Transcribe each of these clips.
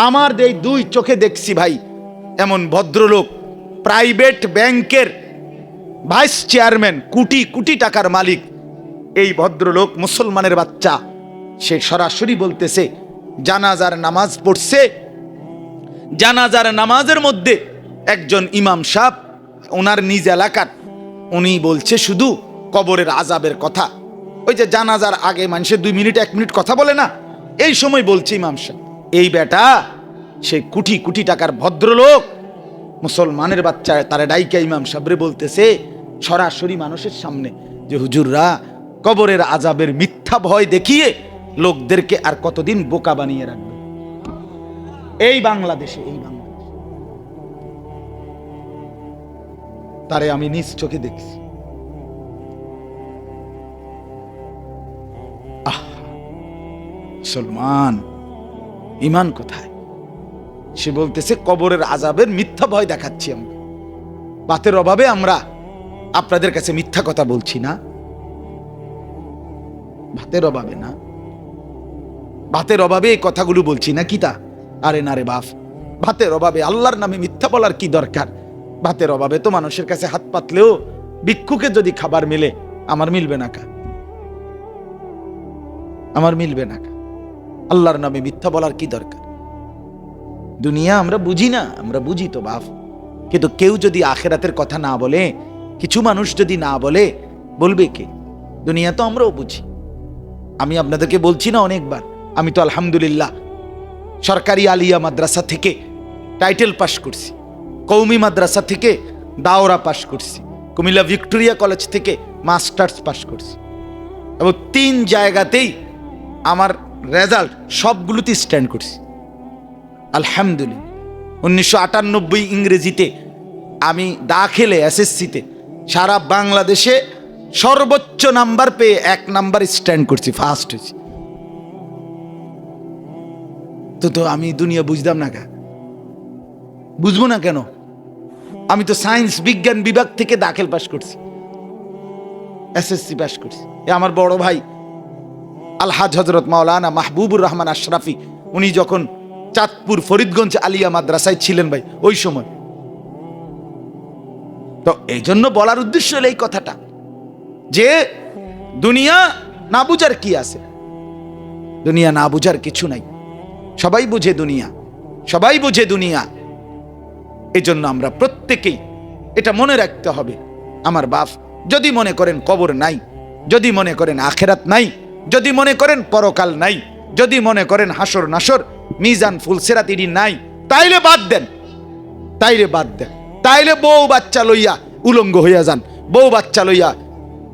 আমার এই দুই চোখে দেখছি ভাই, এমন ভদ্রলোক, প্রাইভেট ব্যাংকের ভাইস চেয়ারম্যান, কোটি কোটি টাকার মালিক, এই ভদ্রলোক মুসলমানের বাচ্চা, সে সরাসরি বলতেছে জানাজার নামাজ পড়ছে, জানাজার নামাজের মধ্যে একজন ইমাম সাহেব ওনার নিজ এলাকার, উনি বলছে শুধু কবরের আযাবের কথা। ওই যে জানাজার আগে মানুষের 2 মিনিট 1 মিনিট কথা বলে না, এই সময় বলছে ইমাম সাহেব। এই বেটা সে কোটি কোটি টাকার ভদ্রলোক মুসলমানের বাচ্চা, তারা ডাইকা ইমাম সাহেবরে বলতেছে সরাসরি মানুষের সামনে যে হুজুররা কবরের আযাবের মিথ্যা ভয় দেখিয়ে লোকদেরকে আর কতদিন বোকা বানিয়ে রাখবে। এই বাংলাদেশে, এই বাংলাদেশে তারে আমি নিজ চোখে দেখছি। মুসলমান ইমান কোথায়? সে বলতেছে কবরের আযাবের মিথ্যা ভয় দেখাচ্ছি আমরা, বাতের অভাবে আমরা আপনাদের কাছে মিথ্যা কথা বলছি না, ভাতের অভাবে না, ভাতের অভাবে এই কথাগুলো বলছি না। কি তা? আরে না রে বাপ, ভাতের অভাবে আল্লাহর নামে মিথ্যা বলার কি দরকার? ভাতের অভাবে তো মানুষের কাছে হাত পাতলেও ভিক্ষুকে যদি খাবার মিলে, আমার মিলবে না কা? আমার মিলবে না কা? আল্লাহর নামে মিথ্যা বলার কি দরকার? দুনিয়া আমরা বুঝি না, আমরা বুঝি তো বাপ, কিন্তু কেউ যদি আখিরাতের কথা না বলে, কিছু মানুষ যদি না বলে, বলবে কে? দুনিয়া তো আমরাও বুঝি। আমি আপনাদেরকে বলছি না অনেকবার, আমি তো আলহামদুলিল্লাহ সরকারি আলিয়া মাদ্রাসা থেকে টাইটেল পাশ করছি, কওমি মাদ্রাসা থেকে দাওরা পাশ করছি, কুমিল্লা ভিক্টোরিয়া কলেজ থেকে মাস্টার্স পাশ করছি, এবং 3 জায়গাতেই আমার রেজাল্ট সবগুলোতে স্ট্যান্ড করছি আলহামদুলিল্লাহ। 1998 ইংরেজিতে আমি দাখিলে এসএসসিতে সারা বাংলাদেশে সর্বোচ্চ নাম্বার পেয়ে 1 নাম্বার স্ট্যান্ড করছি, ফার্স্ট হয়েছি। তো আমি দুনিয়া বুঝতাম না কা? বুঝবো না কেন? আমি তো সায়েন্স বিজ্ঞান বিভাগ থেকে দাখিল পাশ করছি, এসএসসি পাশ করছি। আমার বড় ভাই আলহাজ হযরত মাওলানা মাহবুবুর রহমান আশরাফি, উনি যখন চাঁদপুর ফরিদগঞ্জ আলিয়া মাদ্রাসায় ছিলেন ভাই, ওই সময়। তো এই জন্য বলার উদ্দেশ্য হলো এই কথাটা, যে দুনিয়া না বুঝার কি আছে? দুনিয়া না বুঝার কিছু নাই, সবাই বুঝে দুনিয়া, সবাই বুঝে দুনিয়া। এই জন্য আমরা প্রত্যেকেই এটা মনে রাখতে হবে। আমার বাপ, যদি মনে করেন কবর নাই, যদি মনে করেন আখেরাত নাই, যদি মনে করেন পরকাল নাই, যদি মনে করেন হাসর নাসর মিজান ফুলসিরাত ইডি নাই, তাইলে বাদ দেন, তাইলে বাদ দেন, তাইলে বউ বাচ্চা লইয়া উলঙ্গ হইয়া যান, বউ বাচ্চা লইয়া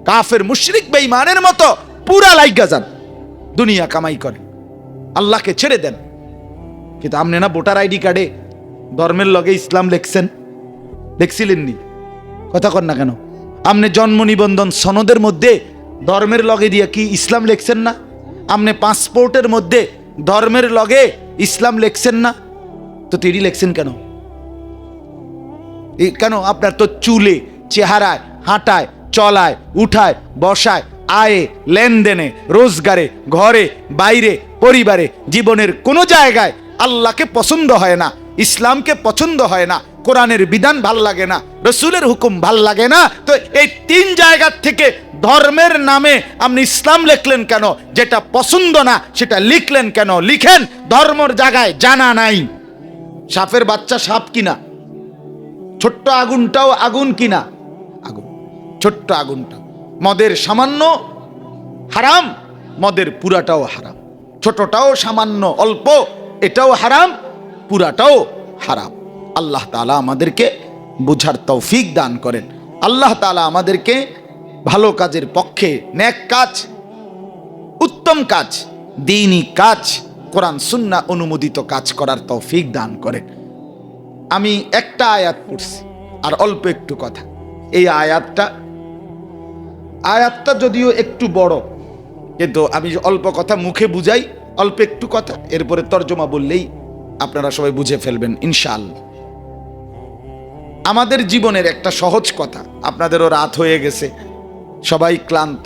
কাফের মুশরিক বেঈমানের মতো পুরা লাইগা যান, দুনিয়া কামাই করেন, আল্লাহকে ছেড়ে দেন। কিন্তু আপনি না ভোটার আইডি কার্ডে ধর্মের লগে ইসলাম লেখছেন, লেখছিলেননি? কথা কর না কেন? আপনি জন্ম নিবন্ধন সনদের মধ্যে ধর্মের লগে দিয়ে কি ইসলাম লেখছেন না? আপনি পাসপোর্টের মধ্যে ধর্মের লগে ইসলাম লেখছেন না? তো তিরি লেখছেন কেন? কেন? আপনার তো চুলে, চেহারায়, হাঁটায়, চলায়, উঠায়, বসায়, আয়ে, লেনদেনে, রোজগারে, ঘরে, বাইরে, পরিবারে, জীবনের কোনো জায়গায় আল্লাহকে পছন্দ হয় না, ইসলামকে পছন্দ হয় না, কোরআনের বিধান ভাল লাগে না, রসুলের হুকুম ভাল লাগে না। তো এই 3 জায়গা থেকে ধর্মের নামে আপনি ইসলাম লিখলেন কেন? যেটা পছন্দ না সেটা লিখলেন কেন? লিখেন, ধর্মের জায়গায় জানা নাই। সাপের বাচ্চা সাপ কিনা? ছোট্ট আগুনটাও আগুন কিনা? আগুন, ছোট্ট আগুনটা। মদের সামান্য হারাম, মদের পুরাটাও হারাম। ছোটটাও সামান্য অল্প, এটাও হারাম, পুরাটাও হারাম। আল্লাহ তাআলা আমাদেরকে বুঝার তৌফিক দান করেন। আল্লাহ তাআলা আমাদেরকে ভালো কাজের পক্ষে, নেক কাজ, উত্তম কাজ, দ্বীনি কাজ, কোরআন সুন্নাহ অনুমোদিত কাজ করার তৌফিক দান করেন। আমি একটা আয়াত পড়ছি আর অল্প একটু কথা। এই আয়াতটা যদিও একটু বড়, কিন্তু আমি অল্প কথা মুখে বুঝাই, অল্প একটু কথা, এরপরে তর্জমা বললেই আপনারা সবাই বুঝে ফেলবেন ইনশাআল্লাহ। আমাদের জীবনের একটা সহজ কথা, আপনাদেরও রাত হয়ে গেছে, সবাই ক্লান্ত,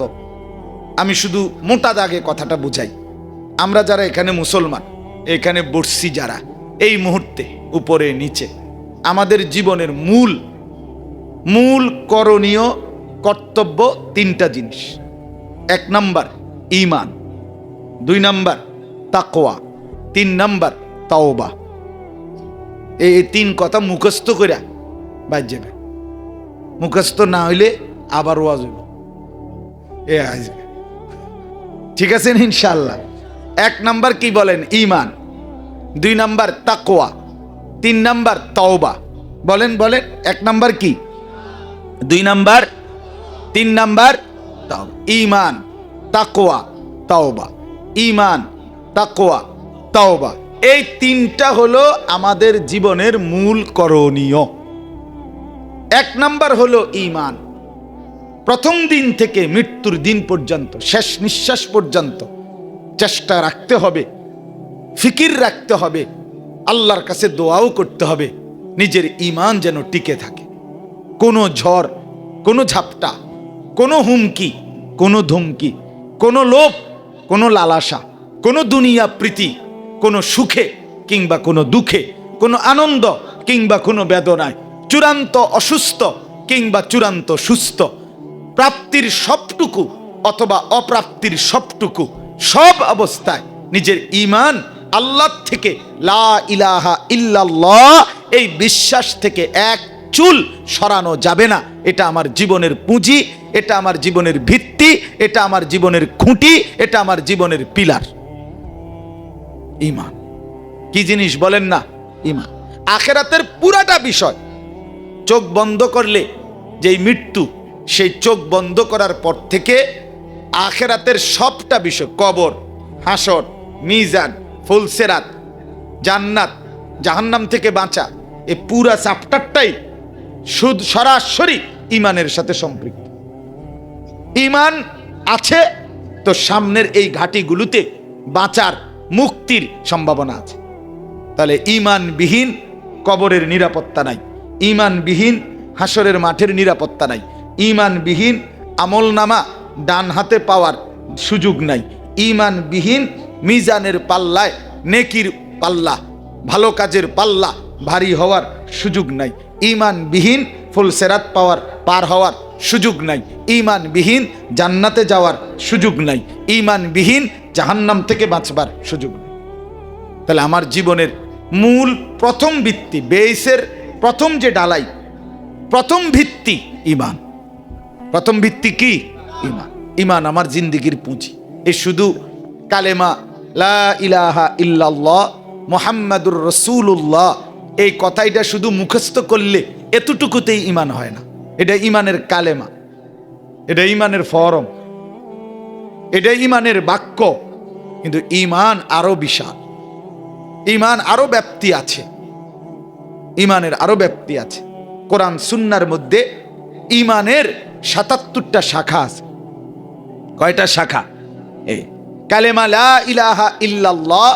আমি শুধু মোটা দাগে কথাটা বুঝাই। আমরা যারা এখানে মুসলমান, এখানে বসছি যারা, এই মুহূর্তে উপরে নিচে আমাদের জীবনের মূল করণীয় কর্তব্য তিনটা জিনিস। 1 নাম্বার ঈমান, 2 নাম্বার তাকওয়া, 3 নাম্বার তাওবা। এই 3 কথা মুখস্থ করে বাদ যাবে। মুখস্থ না হইলে আবার ওয়াজ হইব। ঠিক আছে ইনশাআল্লাহ। 1 নাম্বার কি বলেন? ঈমান, 2 নাম্বার তাকওয়া, 3 নাম্বার তাওবা। বলেন 1 নাম্বার কি, 2 নাম্বার, 3 নাম্বার তাওবা। ঈমান, তাকওয়া, তাওবা। ঈমান, তাকওয়া, তাওবা, এই 3টা হলো আমাদের জীবনের মূল করণীয়। 1 নাম্বার হলো ঈমান। প্রথম দিন থেকে মৃত্যুর দিন পর্যন্ত, শেষ নিঃশ্বাস পর্যন্ত চেষ্টা রাখতে হবে, ফিকির রাখতে হবে, আল্লাহর কাছে দোয়াও করতে হবে নিজের ঈমান যেন টিকে থাকে। কোনো ঝড়, কোনো ঝাপটা, কোনো হুমকি, কোনো ধমকি, কোনো লোভ, কোনো লালাসা, কোনো দুনিয়া প্রীতি, কোনো সুখে কিংবা কোনো দুঃখে, কোনো আনন্দ কিংবা কোনো বেদনায়, চূড়ান্ত অসুস্থ কিংবা চূড়ান্ত সুস্থ, প্রাপ্তির সবটুকু অথবা অপ্রাপ্তির সবটুকু, সব অবস্থায় নিজের ঈমান আল্লাহ থেকে লা ইলাহা ইল্লাল্লাহ এই বিশ্বাস থেকে এক চুল সরানো যাবে না। এটা আমার জীবনের পুঁজি, এটা আমার জীবনের ভিত্তি, এটা আমার জীবনের খুঁটি, এটা আমার জীবনের পিলার। ঈমান কি জিনিস বলেন না? ঈমান আখিরাতের পুরাটা বিষয়। চোখ বন্ধ করলে যেই মৃত্যু, সেই চোখ বন্ধ করার পর থেকে আখিরাতের সবটা বিষয়, কবর, হাসর, মিজান, ফুলসেরাত, জান্নাত, জাহান্নাম থেকে বাঁচা, এই পুরা চ্যাপ্টারটাই সরাসরি ঈমানের সাথে সম্পৃক্ত। ঈমান আছে তো সামনের এই ঘাটিগুলোতে বাঁচার, মুক্তির সম্ভাবনা আছে। তাহলে ঈমানবিহীন কবরের নিরাপত্তা নাই, ঈমানবিহীন হাসরের মাঠের নিরাপত্তা নাই, ঈমানবিহীন আমলনামা ডান হাতে পাওয়ার সুযোগ নাই, ঈমানবিহীন মিজানের পাল্লায়, নেকির পাল্লা, ভালো কাজের পাল্লা ভারী হওয়ার সুযোগ নাই, ঈমানবিহীন ফুলসেরাত পার হওয়ার সুযোগ নাই, ঈমানবিহীন জান্নাতে যাওয়ার সুযোগ নাই, ঈমানবিহীন জাহান্নাম থেকে বাঁচবার সুযোগ নেই। তাহলে আমার জীবনের মূল প্রথম ভিত্তি, বেসের প্রথম যে ডালাই, প্রথম ভিত্তি ঈমান। প্রথম ভিত্তি কি? ঈমান। ঈমান আমার জিন্দেগির পুঁজি। এ শুধু কালেমা লা ইলাহা ইল্লাল্লাহ মুহাম্মাদুর রাসূলুল্লাহ এই কথাইটা শুধু মুখস্থ করলে এতটুকুতেই ঈমান হয় না। এটা ঈমানের কালেমা, এটা ঈমানের ফরম, এটা ঈমানের বাক্য। কিন্তু ঈমান আরো বিশাল, ঈমান আরো ব্যাপ্তি আছে, ঈমানের আরো ব্যাপ্তি আছে। কোরআন সুন্নাহর মধ্যে ঈমানের ৭৭টা শাখা আছে। কয়টা শাখা? এই কালেমা লা ইলাহা ইল্লাল্লাহ,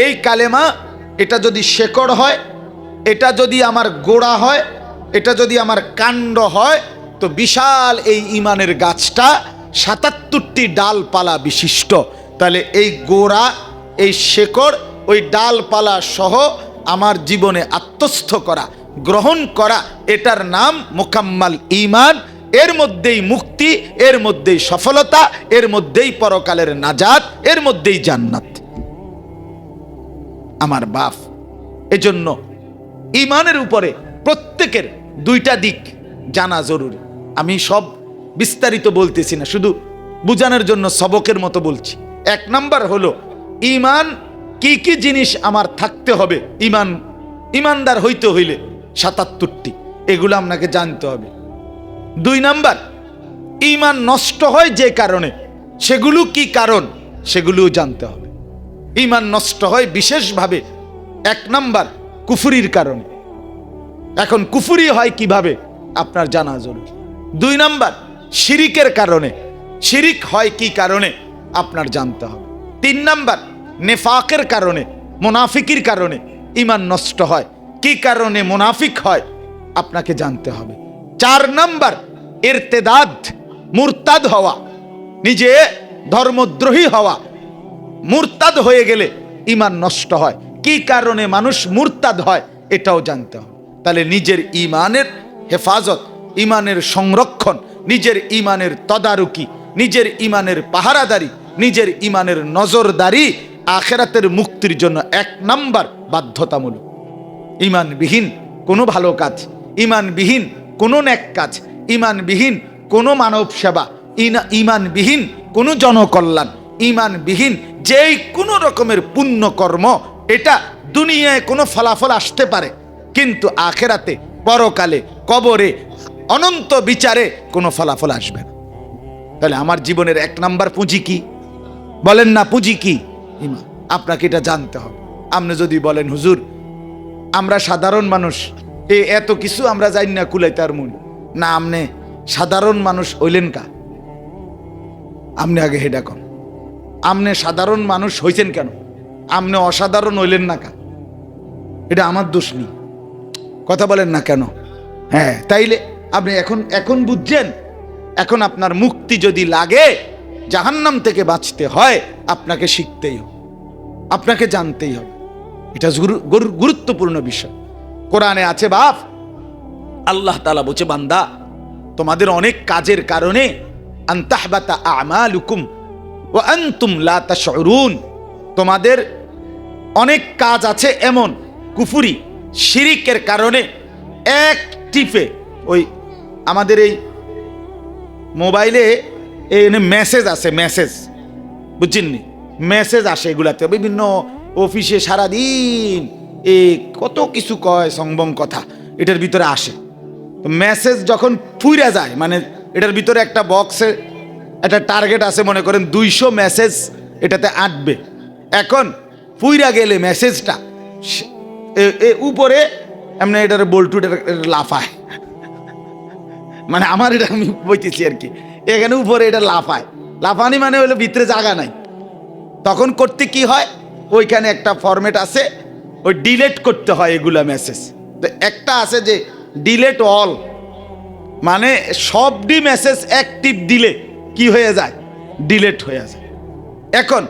এই কালেমা, এটা যদি শেকড় হয়, এটা যদি আমার গোড়া হয়, এটা যদি আমার কাণ্ড হয়, তো বিশাল এই ঈমানের গাছটা ৭৭টি ডালপালা বিশিষ্ট। তাহলে এই গোড়া, এই শেকড়, ওই ডালপালা সহ আমার জীবনে আত্মস্থ করা, গ্রহণ করা, এটার নাম মুকাম্মাল ঈমান। এর মধ্যেই মুক্তি, এর মধ্যেই সফলতা, এর মধ্যেই পরকালের নাজাত, এর মধ্যেই জান্নাত। আমার বাপ, এজন্য ঈমানের উপরে প্রত্যেকের 2টা দিক জানা জরুরি। আমি সব বিস্তারিত বলতেছি না, শুধু বুঝানোর জন্য সবকের মতো বলছি। 1 নাম্বার হলো ঈমান, কি কি জিনিস আমার থাকতে হবে ঈমানদার হইতে হইলে ৭৭টি, এগুলো আপনাকে জানতে হবে। 2 নাম্বার, ঈমান নষ্ট হয় যে কারণে, সেগুলো কি কারণ, সেগুলোও জানতে হবে। ঈমান নষ্ট হয় বিশেষভাবে 1 নাম্বার কুফরির কারণে। এখন কুফরি হয় কিভাবে আপনার জানা জরুরি। 2 নাম্বার শিরিকের কারণে, শিরিক হয় কি কারণে আপনার জানতে হবে। 3 নাম্বার নেফাকের কারণে, মুনাফিকির কারণে ঈমান নষ্ট হয়, কি কারণে মুনাফিক হয় আপনাকে জানতে হবে। 4 নাম্বার ইরতেদাদ, মুরতাদ হওয়া, নিজে ধর্মদ্রোহী হওয়া, মুরতাদ হয়ে গেলে ঈমান নষ্ট হয়, কি কারণে মানুষ মুরতাদ হয় এটাও জানতে হবে। তাহলে নিজের ইমানের হেফাজত, ইমানের সংরক্ষণ, নিজের ইমানের তদারকি, নিজের ইমানের পাহারাদারি, নিজের ইমানের নজরদারি আখিরাতের মুক্তির জন্য 1 নাম্বার বাধ্যতামূলক। ইমানবিহীন কোনো ভালো কাজ, ইমানবিহীন কোনো নেক কাজ, ইমানবিহীন কোনো মানব সেবা, ইমানবিহীন কোনো জনকল্যাণ, ইমানবিহীন যেই কোনো রকমের পুণ্যকর্ম, এটা দুনিয়ায় কোনো ফলাফল আসতে পারে, কিন্তু আখিরাতে, পরকালে, কবরে, অনন্ত বিচারে কোনো ফলাফল আসবে না। তাহলে আমার জীবনের 1 নাম্বার পুঁজি কি? বলেন না, পুঁজি কি? ইমান। আপনাকে এটা জানতে হবে। আপনি যদি বলেন হুজুর আমরা সাধারণ মানুষ, এত কিছু আমরা জানি না কুলাইতার মন না, আপনি সাধারণ মানুষ হইলেন কা? আপনি আগে হেডা কন, আপনি সাধারণ মানুষ হইছেন কেন? আপনি অসাধারণ হইলেন না কা? এটা আমার দোষ নেই। কথা বলেন না কেন? হ্যাঁ, তাইলে আপনি এখন বুঝছেন। এখন আপনার মুক্তি যদি লাগে, জাহান্নাম থেকে বাঁচতে হয়, আপনাকে শিখতেই হবে, আপনাকে জানতেই হবে। এটা গুরুত্বপূর্ণ বিষয়। কোরআনে আছে বাপ, আল্লাহ তাআলা বলছে বান্দা তোমাদের অনেক কাজের কারণে আনতাহবাতা আমালুকুম ওয়া আনতুম লা তাশউরুন, তোমাদের অনেক কাজ আছে এমন কুফরি শিরিকের কারণে এক টিপে, ওই আমাদের এই মোবাইলে মেসেজ আছে, মেসেজ বুঝছেননি, মেসেজ আসে এগুলাতে, বিভিন্ন অফিসে সারাদিন কত কিছু কয় সংবং কথা এটার ভিতরে আসে। তো মেসেজ যখন ফুইরা যায়, মানে এটার ভিতরে একটা বক্সে একটা টার্গেট আছে, মনে করেন 200 মেসেজ এটাতে আঁটবে। এখন ফুইরা গেলে মেসেজটা উপরে এমনি এটার বল্টুটা লাফায়, মানে আমার এটা আমি বইতেছি আর কি, এখানে উপরে এটা লাফায়, লাফানি মানে হলো ভিতরে জায়গা নাই। তখন করতে কি হয়, ওইখানে একটা ফরম্যাট আছে, ওই ডিলেট করতে হয় এগুলা মেসেজ। তো একটা আছে যে ডিলেট অল, মানে সবটি মেসেজ অ্যাক্টিভ দিলে কি হয়ে যায়, ডিলেট হয়ে যায়। এখন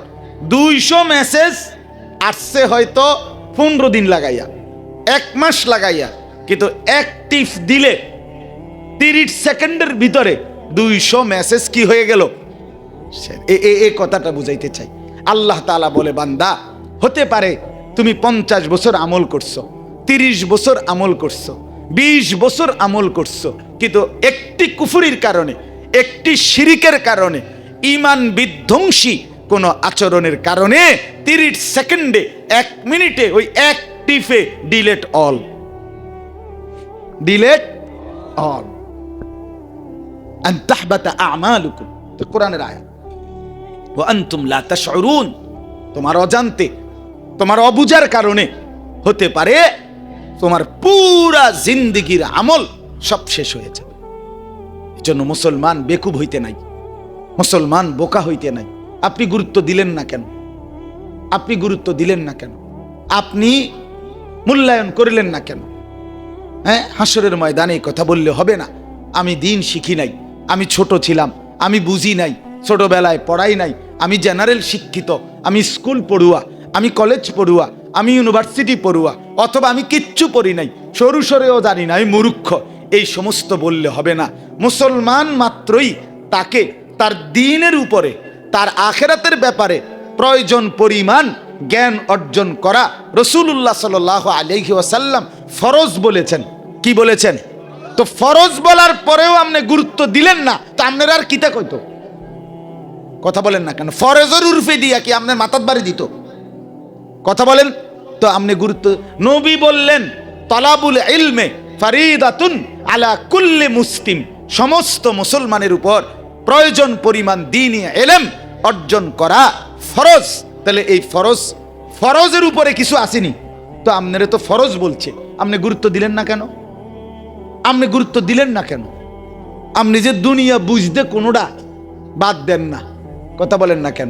200 মেসেজ আসছে হয়তো 15 দিন লাগাইয়া, 1 মাস লাগাইয়া, কিন্তু অ্যাক্টিভ দিলে 30 সেকেন্ডের ভিতরে 200 মেসেজ কি হয়ে গেল। এই কথাটা বুঝাইতে চাই। আল্লাহ তাআলা বলে বান্দা, হতে পারে তুমি 50 বছর আমল করছো, 30 বছর আমল করছো, 20 বছর আমল করছো, কিন্তু একটি কুফরির কারণে, একটি শিরিকের কারণে, ঈমান বিধ্বংসী কোন আচরণের কারণে 30 সেকেন্ডে, 1 মিনিটে ওই এক টিপে ডিলেট অল, ডিলেট অল আন তাহবাতা আমালুকুম। তো কোরআনের আয়াত, ওয়া আনতুম লা তাশউরুন, তোমার অজান্তে, তোমার অবুঝার কারণে হতে পারে তোমার পুরা জিন্দেগির আমল সব শেষ হয়ে যাবে। এজন্য মুসলমান বেকুব হইতে নাই, মুসলমান বোকা হইতে নাই। আপনি গুরুত্ব দিলেন না কেন? আপনি গুরুত্ব দিলেন না কেন? আপনি মূল্যায়ন করলেন না কেন? হ্যাঁ, হাসরের ময়দানে কথা বললে হবে না আমি দিন শিখি নাই, আমি ছোট ছিলাম, আমি বুঝি নাই, ছোটবেলায় পড়াই নাই, আমি জেনারেল শিক্ষিত, আমি স্কুল পড়ুয়া, আমি কলেজ পড়ুয়া, আমি ইউনিভার্সিটি পড়ুয়া, অথবা আমি কিচ্ছু পড়ি নাই, সরু সরেও জানি না, আমি মূর্খ, এই সমস্ত বললে হবে না। মুসলমান মাত্রই তাকে তার দ্বীনের উপরে, তার আখিরাতের ব্যাপারে প্রয়োজন পরিমাণ জ্ঞান অর্জন করা রাসূলুল্লাহ সাল্লাল্লাহু আলাইহি ওয়াসাল্লাম ফরজ বলেছেন। কি বলেছেন? তো ফরজ বলার পরেও আপনি গুরুত্ব দিলেন না, তো আপনার আর কিতা কইতো? কথা বলেন না কেন? ফরজের উরফে দিয়া কি আপনার মাথার বাড়ি দিত? কথা বলেন তো। আপনি গুরুত্ব, নবী বললেন তালাবুল ইলমে ফারিদাতুন আলা কুল্লি মুসলিম, সমস্ত মুসলমানের উপর প্রয়োজন পরিমাণ দ্বীনি ইলম অর্জন করা ফরজ। তাহলে এই ফরজের উপরে কিছু আসেনি, তো আপনারে তো ফরজ বলছে, আপনি গুরুত্ব দিলেন না কেন? আপনি গুরুত্ব দিলেন না কেন? আপনি যে দুনিয়া বুঝতে কোনোটা বাদ দেন না, কথা বলেন না কেন?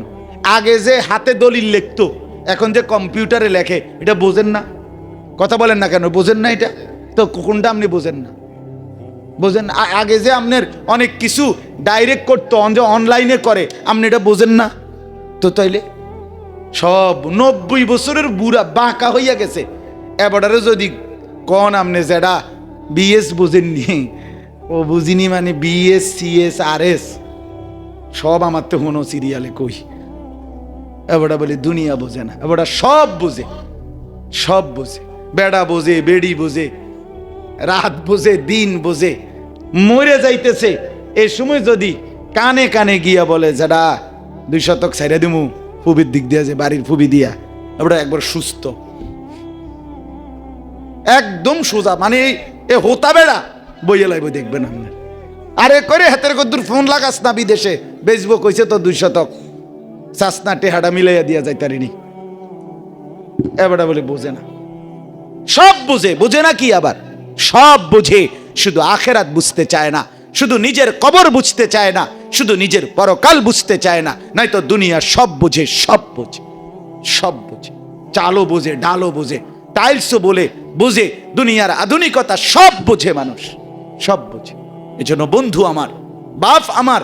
আগে যে হাতে দলিল লিখতো, এখন যে কম্পিউটারে লেখে, এটা বোঝেন না? কথা বলেন না কেন? বোঝেন না এটা? তো কোনটা আপনি বোঝেন না? বোঝেন? আগে যে আপনার অনেক কিছু ডাইরেক্ট করতো, যে অনলাইনে করে, আপনি এটা বোঝেন না? তো তাইলে সব 90 বছরের বুড়া বাঁকা হইয়া গেছে। এবারে যদি কোন আমনে যেটা বিএস বুঝেননি, ও বুঝিনি মানে বিএস সিএস আরএস সব আমার তো কোনো সিরিয়ালে কই। এবারে বলে দুনিয়া বোঝে না, এবারে সব বোঝে, সব বোঝে। বেড়া বোঝে, বেড়ি বোঝে, রাত বোঝে, দিন বোঝে, মরে যাইতেছে। এই সময় যদি কানে কানে গিয়া বলে যেটা 2 শতক ছাইরা দিমু ফুবির দিক দিয়া, যে বাড়ির ফুবি দিয়া, এবারে একবার সুস্থ, একদম সোজা, মানে এ হোতা বেড়া বইয়ে লাইব দেখবেন আপনি। আরে করে হাতের কদ্দুর ফোন লাগাস না, বিদেশে বেচবো কইছে তো 2 শতক, চাষনা টেহাডা মিলাইয়া দিয়া যাইতারিনি। এবারে বলে বোঝে না, সব বুঝে, বোঝে না কি আবার সব বুঝে, শুধু আখেরাত বুঝতে চায় না, শুধু নিজের কবর বুঝতে চায় না, শুধু নিজের পরকাল বুঝতে চায় না। নয়তো দুনিয়া সব বুঝে, সব বুঝে, সব বুঝে, চালও বোঝে, ডালও বোঝে, টাইলসও বলে বুঝে, দুনিয়ার আধুনিকতা সব বুঝে মানুষ, সব বুঝে। এজন্য বন্ধু আমার, বাপ আমার,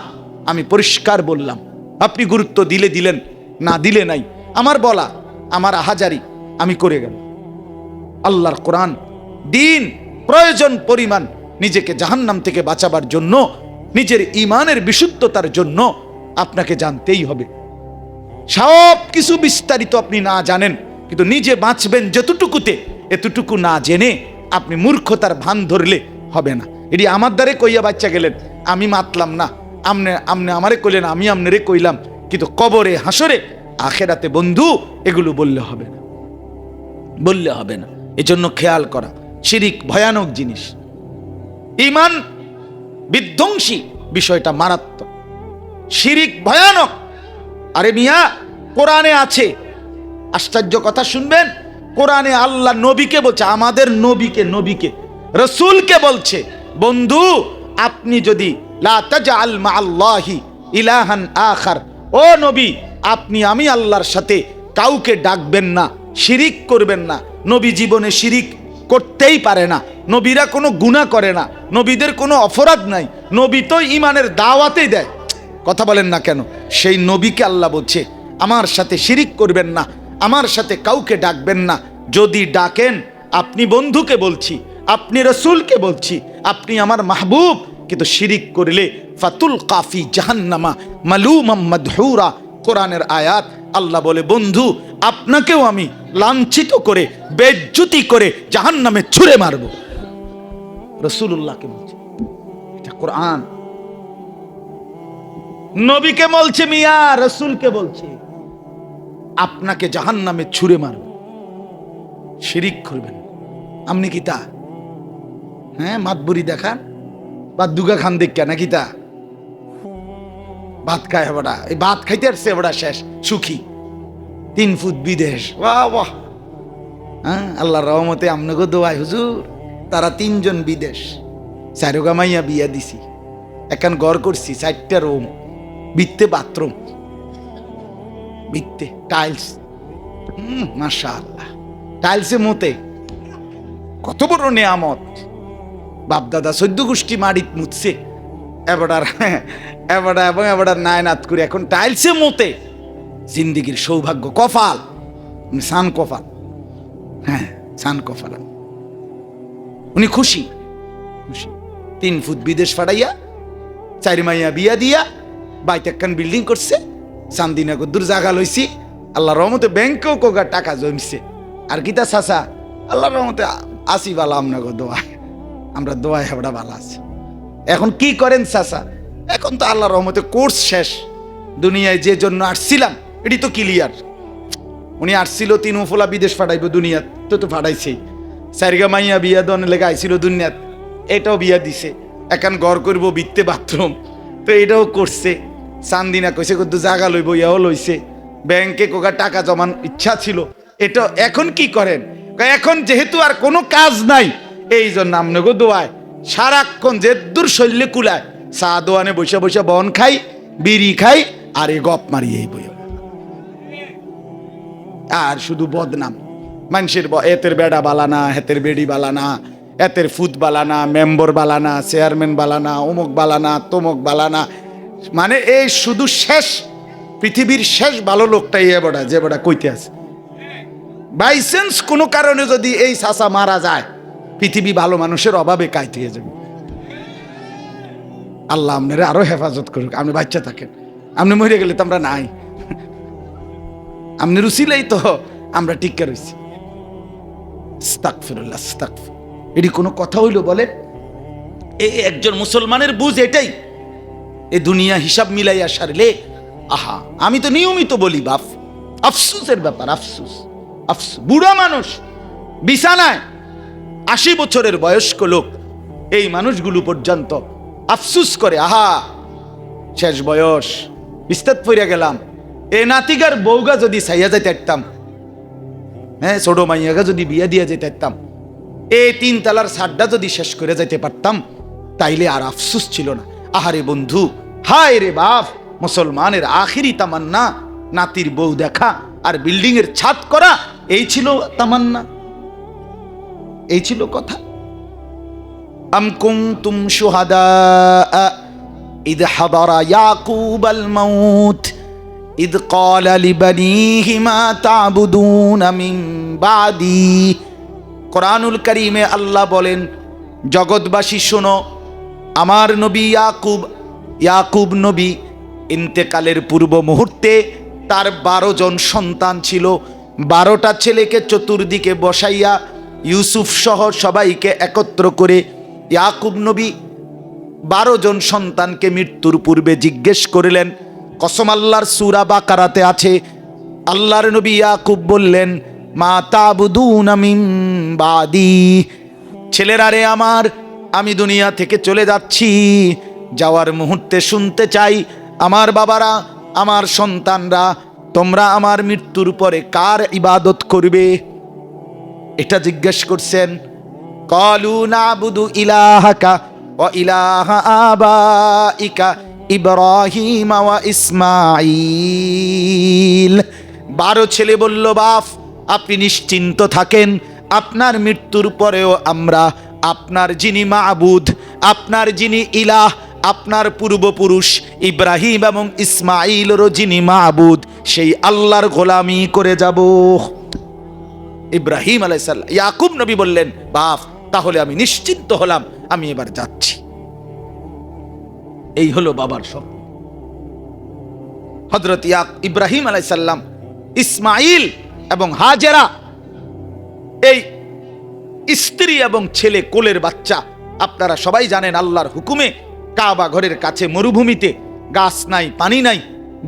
আমি পরিষ্কার বললাম, আপনি গুরুত্ব দিলে দিলেন, না দিলে নাই। আমার বলা, আমার আহাজারি আমি করে গেলাম। আল্লাহর কোরআন দিন প্রয়োজন পরিমাণ নিজেকে জাহান্নাম থেকে বাঁচাবার জন্য, নিজের ঈমানের বিশুদ্ধতার জন্য আপনাকে জানতেই হবে। সব কিছু বিস্তারিত আপনি না জানেন, কিন্তু নিজে বাঁচবেন যতটুকুতে, এতটুকু না জেনে আপনি মূর্খতার ভান ধরলে হবে না। এটি আমার দ্বারে কইয়া বাচ্চা গেলেন, আমি মাতলাম না, আমনে আমনে আমারে কইলেন, আমি আমনেরে কইলাম, কিন্তু কবরে হাসরে আখেরাতে বন্ধু এগুলো বললে হবে না, বললে হবে না। এজন্য খেয়াল করা, শিরিক ভয়ানক জিনিস, ঈমান বিধ্বংসী, বিষয়টা মারাত্মক, শিরিক ভয়ানক। আরে মিয়া, কোরআনে আছে, আশ্চর্য কথা শুনবেন, কোরআনে আল্লাহ নবীকে বলছে, আমাদের নবীকে, নবীকে রাসূলকে বলছে, বন্ধু আপনি যদি লা তাজআল মাআল্লাহি ইলাহান আখার, ও নবী আপনি আমি আল্লাহর সাথে কাউকে ডাকবেন না, শিরিক করবেন না। নবী জীবনে শিরিক করতেই পারে না, নবীরা কোনো গুনাহ করে না, নবীদের কোনো অপরাধ নাই, নবী তো ঈমানের দাওয়াতেই দেয়। কথা বলেন না কেন? সেই নবীকে আল্লাহ বলছে আমার সাথে শিরিক করবেন না, আমার সাথে কাউকে ডাকবেন না। যদি ডাকেন, আপনি বন্ধুকে বলছি, আপনি রাসূলকে বলছি, আপনি আমার মাহবুব, কিন্তু শিরিক করলে ফাতুল কাফি জাহান্নামা মালুমাম মাদহুরা, কোরআনের আয়াত। আল্লাহ বলে বন্ধু আপনাকেও আমি লাঞ্ছিত করে, বেজ্জতি করে জাহান্নামে ছুঁড়ে মারব। রাসূলুল্লাহকে বলছে, এটা কোরআন। নবীকে বলছে মিয়া, রাসূলকে বলছে আপনাকে জাহান্নামে ছুঁড়ে মারব, শিরিক করবেন। আপনি কি তা হ্যাঁ মাতবুরি দেখান, বা দুগা খান দেখা নাকি তা ভাত খায় বড়া, এই ভাত খাইতে আসছে বড়া, শেষ সুখী, 3 ফুট বিদেশ, বাহ বাহ। হ্যাঁ, আল্লাহর রহমতে আমনগো দোয়াই হুজুর, তারা 3 জন বিদেশ, 4 গামাইয়া বিয়া দিছি, এখন ঘর করছি, 4টা রুম, বিত্তে বাথরুম, বিত্তে টাইলস, মাশাআল্লাহ, টাইলসে মতে কত বড় নেয়ামত। বাপ দাদা 14 গোষ্ঠী মাড়িত মুতছে, এবাডার এবাডা এবং এবাডার নায়নাত করে এখন টাইলসে মতে, জিন্দিগির সৌভাগ্য, কপাল, সান কপাল, হ্যাঁ সান কপাল। উনি খুশি, খুশি। 3 ফুট বিদেশ ফাড়াইয়া, 4 মাইয়া বিয়া দিয়া, বাইতে একখান বিল্ডিং করছে, চান্দিনা কদ্দুর জায়গা লইছি, আল্লাহ রহমতে ব্যাংকেও কোগা টাকা জমছে। আর গীতা চাচা আল্লাহর রহমতে আসি বালা, আপনাকে দোয়া, আমরা দোয়া হেবড়া ভালো আছে। এখন কি করেন চাচা? এখন তো আল্লাহর রহমতে কোর্স শেষ, দুনিয়ায় যে জন্য আসছিলাম এটি তো ক্লিয়ার। উনি আসছিল 3 উফলা বিদেশ ফাটাইব, দুনিয়াত তো ফাটাইছেই। 4 মাইয়া বিয়া দন লেগে আইছিল দুনিয়াত, এটাও বিয়া দিছে, এখন ঘর করবো, বিত্তে বাথরুম, তো এটাও করছে। চান্দিনা কইছে কত জায়গা লইব, ইয়াও লইছে, ব্যাংকে কোকা টাকা জমান ইচ্ছা ছিল, এটা এখন কি করেন? এখন যেহেতু আর কোনো কাজ নাই, এই জন্য আমনগো দোয়ায় সারাক্ষণ যে দূর শৈল্যে কুলায়, চা দোয়ানে বসে বসে বন খাই, বিড়ি খাই, আর এই গপ মারি, এই বই আর শুধু বদনাম। মানুষের এতের বেড়া বালানা, হেতের বেড়ি বালানা, এতের ফুট বালানা, মেম্বর বালানা, চেয়ারম্যান বালানা, অমুক বালানা, তমুক বালানা, মানে এই শুধু শেষ পৃথিবীর শেষ ভালো লোকটাই এবড়া যে বড়া কইতে আছে। বাই চান্স কোনো কারণে যদি এই চাচা মারা যায়, পৃথিবী ভালো মানুষের অভাবে কাইতে যাবে। আল্লাহ আপনারা আরো হেফাজত করুক। আপনি বাচ্চা থাকেন, আপনি মরে গেলে তো আমরা নাই, আপনি রুচিলেই তো আমরা টিক্কা রয়েছি। আস্তাগফিরুল্লাহ, আস্তাগফির। এটি কোনো কথা হইল বলে? এই একজন মুসলমানের বুঝ এটাই। এ দুনিয়া হিসাব মিলাইয়া সারলে, আহা, আমি তো নিয়মিত বলি বাপ, আফসুসের ব্যাপার, আফসুস, আফসুস। বুড়া মানুষ বিছানায়, 80 বছরের বয়স্ক লোক, এই মানুষগুলো পর্যন্ত আফসুস করে, আহা শেষ বয়স, বিস্তার পড়িয়া গেলাম। এ নাতিগার বউগা যদি সাইয়া যাইতে পারতাম, হ্যাঁ, ছোট মাইয়াগা যদি বিয়া দিয়া যেতে পারতাম, এই 3 তালার ছাড়টা যদি শেষ করে যাইতে পারতাম, তাইলে আর আফসুস ছিল না। আহারে বন্ধু, হায় রে বাপ, মুসলমানের আখিরি তামান্না নাতির বউ দেখা আর বিল্ডিং এর ছাদ করা, এই ছিল তামান্না, এই ছিল কথা। আম কুনতুম শুহাদা ইদ হাদারা ইয়াকুব আল মাউত ইদ ক্বালা লিবানিহি মা তা'বুদুনা মিন বাদি। কোরআনুল কারীমে আল্লাহ বলেন, জগৎবাসী শোনো, আমার নবী ইয়াকুব নবী ইন্তেকালের পূর্ব মুহূর্তে তার 12 জন সন্তান ছিল। 12টা ছেলেকে চতুর্দিকে বসাইয়া ইউসুফ সহ সবাইকে একত্র করে ইয়াকুব নবী 12 জন সন্তানকে মৃত্যুর পূর্বে জিজ্ঞেস করিলেন। কসম আল্লাহর সূরা বাকারাতে আছে, আল্লাহর নবী ইয়াকুব বললেন, মা তা'বুদুনা মিন বাদি, ছেলেরা রে আমার, আমি দুনিয়া থেকে চলে যাচ্ছি, যাওয়ার মুহূর্তে শুনতে চাই, আমার বাবারা, আমার সন্তানরা, তোমরা আমার মৃত্যুর পরে কার ইবাদত করবে? এটা জিজ্ঞেস করছেন। ক্বালু না'বুদু ইলাহাকা ওয়া ইলাহা আবাইকা ইব্রাহিম ওয়া ইসমাঈল। 12 ছেলে বলল, বাপ আপনি নিশ্চিন্ত থাকেন, আপনার মৃত্যুর পরেও আমরা আপনার যিনি মাবুদ, আপনার যিনি ইলাহ, আপনার পূর্বপুরুষ ইব্রাহিম এবং ইসমাঈলেরও যিনি মাবুদ, সেই আল্লাহর গোলামি করে যাব। ইব্রাহিম আলাইহিস সালাম, ইয়াকুব নবী বললেন, বাপ তাহলে আমি নিশ্চিন্ত হলাম, আমি এবার যাচ্ছি। এই হলো বাবার স্বপ্ন। হযরত ইব্রাহিম আলাইহিস সালাম, ইসমাঈল এবং হাজেরা, এই স্ত্রী এবং ছেলে, কোলের বাচ্চা, আপনারা সবাই জানেন আল্লাহর হুকুমে কাবা ঘরের কাছে মরুভূমিতে, গাছ নাই, পানি নাই,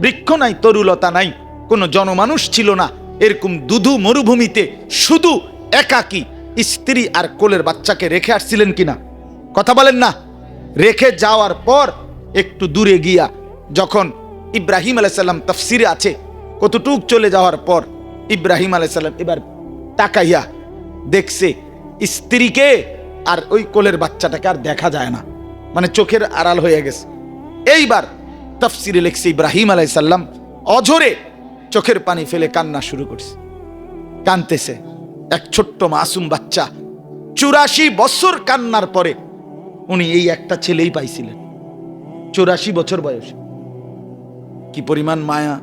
বৃক্ষ নাই, তরুলতা নাই, কোনো জনমানুষ ছিল না, এরকম দুধু মরুভূমিতে শুধু একাকী স্ত্রী আর কোলের বাচ্চাকে রেখে আসছিলেন কিনা? কথা বলেন না। রেখে যাওয়ার পর একটু দূরে গিয়া যখন ইব্রাহিম আলাইহিস সালাম, তাফসিরে আছে কতটুক চলে যাওয়ার পর ইব্রাহিম আলাইহিস সালাম এবার তাকাইয়া দেখছে স্ত্রীকে আর ওই কোলের বাচ্চাটাকে আর দেখা যায় না, মানে চোখের আড়াল হয়ে গেছে। এইবার তাফসিরে লিখছে ইব্রাহিম আলাইহিস সালাম অঝরে চোখের পানি ফেলে কান্না শুরু করছে, কাঁদতেছে। এক ছোট্ট মাসুম বাচ্চা, 84 বছর কান্নার পরে উনি এই একটা ছেলেই পাইছিলেন, 84 বছর বয়সে। কি পরিমাণ মায়া,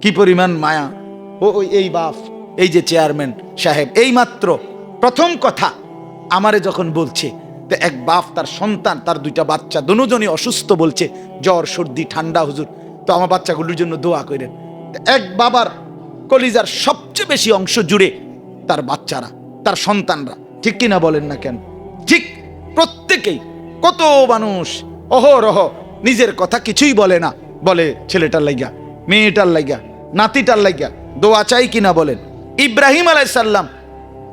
কি পরিমাণ মায়া। ও এই বাপ, এই যে চেয়ারম্যান সাহেব, এই মাত্র প্রথম কথা আমারে যখন বলছে, তো এক বাপ তার সন্তান, তার 2টা বাচ্চা, দুজনই অসুস্থ, বলছে জ্বর সর্দি ঠান্ডা, হুজুর তো আমার বাচ্চাগুলোর জন্য দোয়া করেন। এক বাবার কলিজার সবচেয়ে বেশি অংশ জুড়ে তার বাচ্চারা, তার সন্তানরা, ঠিক কিনা বলেন না কেন? ঠিক প্রত্যেকেই। কত মানুষ অহরহ নিজের কথা কিছুই বলে না, বলে ছেলেটার লাইগা, মেয়েটার লাইগা, নাতিটার লাইগা দোয়া চাই কিনা বলেন? ইব্রাহিম আলাইহিস সালাম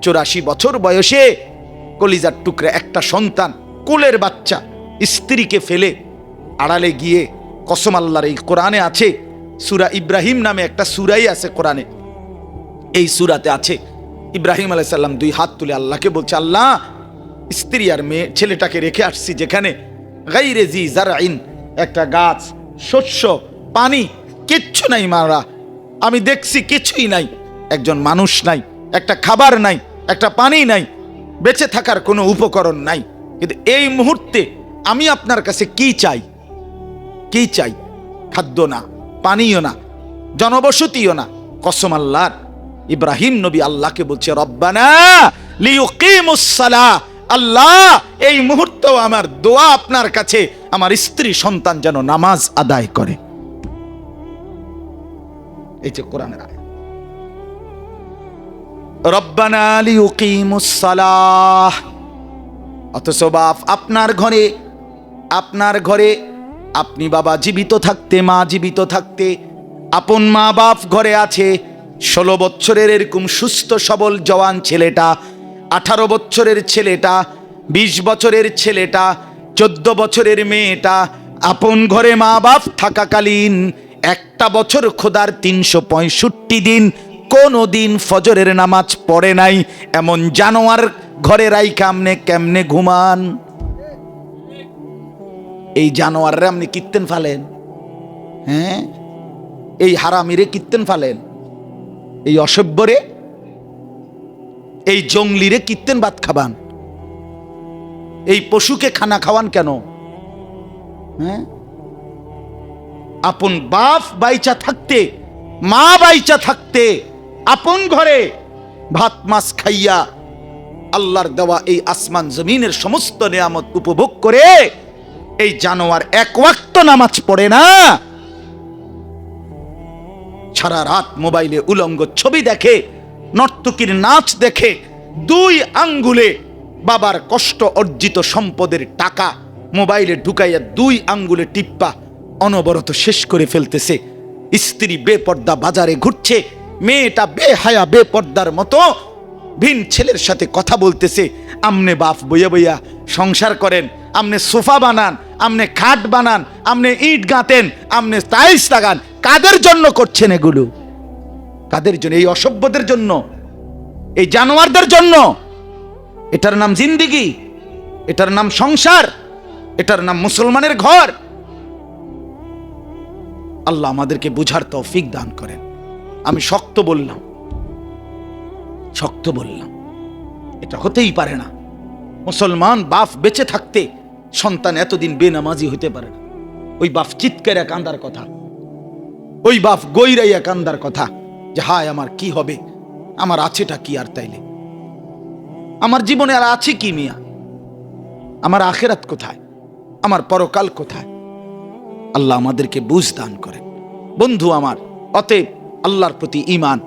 84 বছর বয়সে কলিজার টুকরা একটা সন্তান, কোলের বাচ্চা, স্ত্রীকে ফেলে আড়ালে গিয়ে, কসম আল্লাহর, এই কোরআনে আছে, সূরা ইব্রাহিম নামে একটা সূরাই আছে কোরআনে, এই সূরাতে আছে, ইব্রাহিম আলাইহিস সালাম 2 হাত তুলে আল্লাহকে বলছে, আল্লাহ স্ত্রী আর মেয়ে ছেলেটাকে রেখে আসছি যেখানে, গায়রে জি জারইন, একটা গাছ, শস্য, পানি কিচ্ছু নাই মারা, আমি দেখছি কিছুই নাই, একজন মানুষ নাই, একটা খাবার নাই, একটা পানি নাই, বেঁচে থাকার কোনো উপকরণ নাই। কিন্তু এই মুহূর্তে আমি আপনার কাছে কি চাই? কি চাই? খাদ্য না, পানিও না, জনবসতিও না। কসম আল্লাহর, ইব্রাহিম নবী আল্লাহকে বলছে, রব্বানা লিয়ুকিমুস সালাহ, আল্লাহ এই মুহূর্তেও আমার দোয়া আপনার কাছে, আমার স্ত্রী সন্তান যেন নামাজ আদায় করে। এই যে কোরআনের আয়াত, রব্বানা লিয়ুকিমুস সালাহ। অথচ বাপ আপনার ঘরে আপনি বাবা জীবিত থাকতে, মা জীবিত থাকতে, আপন মা বাপ ঘরে আছে, 16 বছরের এরকম সুস্থ সবল জওয়ান ছেলেটা, 18 বছরের ছেলেটা, 20 বছরের ছেলেটা, 14 বছরের মেয়েটা আপন ঘরে মা বাপ থাকাকালীন একটা বছর খোদার 365 দিন কোনো দিন ফজরের নামাজ পড়ে নাই, এমন জানোয়ার ঘরে রাইখা আপনি কেমনে ঘুমান? এই জানোয়াররা আপনি কীর্তেন ফালেন? হ্যাঁ, এই হারামিরে কীর্তেন ফালেন, এই অসভ্যরে, এই জঙ্গলিরে কীর্তেন ভাত খাবান, এই পশুকে খানা খাওয়ান কেন? হ্যাঁ, আপন বাপ বাইচা থাকতে, মা বাইচা থাকতে, আপন ঘরে ভাত মাছ খাইয়া আল্লাহর দেওয়া এই আসমান জমিনের সমস্ত নিয়ামত উপভোগ করে এই জানোয়ার এক ওয়াক্ত নামাজ পড়ে না, সারা রাত মোবাইলে উলঙ্গ ছবি দেখে, নর্তকীর নাচ দেখে, 2 আঙ্গুলে বাবার কষ্ট অর্জিত সম্পদের টাকা মোবাইলে ঢুকাইয়া 2 আঙ্গুলে টিপ্পা অনবরত শেষ করে ফেলতেছে। স্ত্রী বেপর্দা বাজারে ঘুরছে, মেয়েটা বেহায়া বেপর্দার মতো ভিন ছেলের সাথে কথা বলতেছে। আমনে বাপ বইয়া বইয়া সংসার করেন, আমনে সোফা বানান, আমনে খাট বানান, আমনে ইট গাঁতেন, আমনে টাইলস লাগান, কাদের জন্য করছেন এগুলো? কাদের জন্য? এই অসভ্যদের জন্য, এই জানোয়ারদের জন্য। এটার নাম জিন্দিগি, এটার নাম সংসার, এটার নাম মুসলমানের ঘর। আল্লাহ আমাদেরকে বুঝার তৌফিক দান করেন। আমি শক্ত বললাম, এটা হতেই পারে না। মুসলমান বাপ বেঁচে থাকতে সন্তান এতদিন বেনামাজি হইতে পারে না। ওই বাপ চিৎকারে কান্দার কথা, ওই বাপ গৈরাইয়া কান্দার কথা যে হায় আমার কি হবে, আমার আছেটা কি? আর তাইলে আমার জীবনে আর আছে কি মিয়া? আমার আখেরাত কোথায়? আমার পরকাল কোথায়? আল্লাহ আমাদেরকে বুঝ দান করেন। বন্ধু আমার, অতএব আল্লাহর প্রতি ঈমান,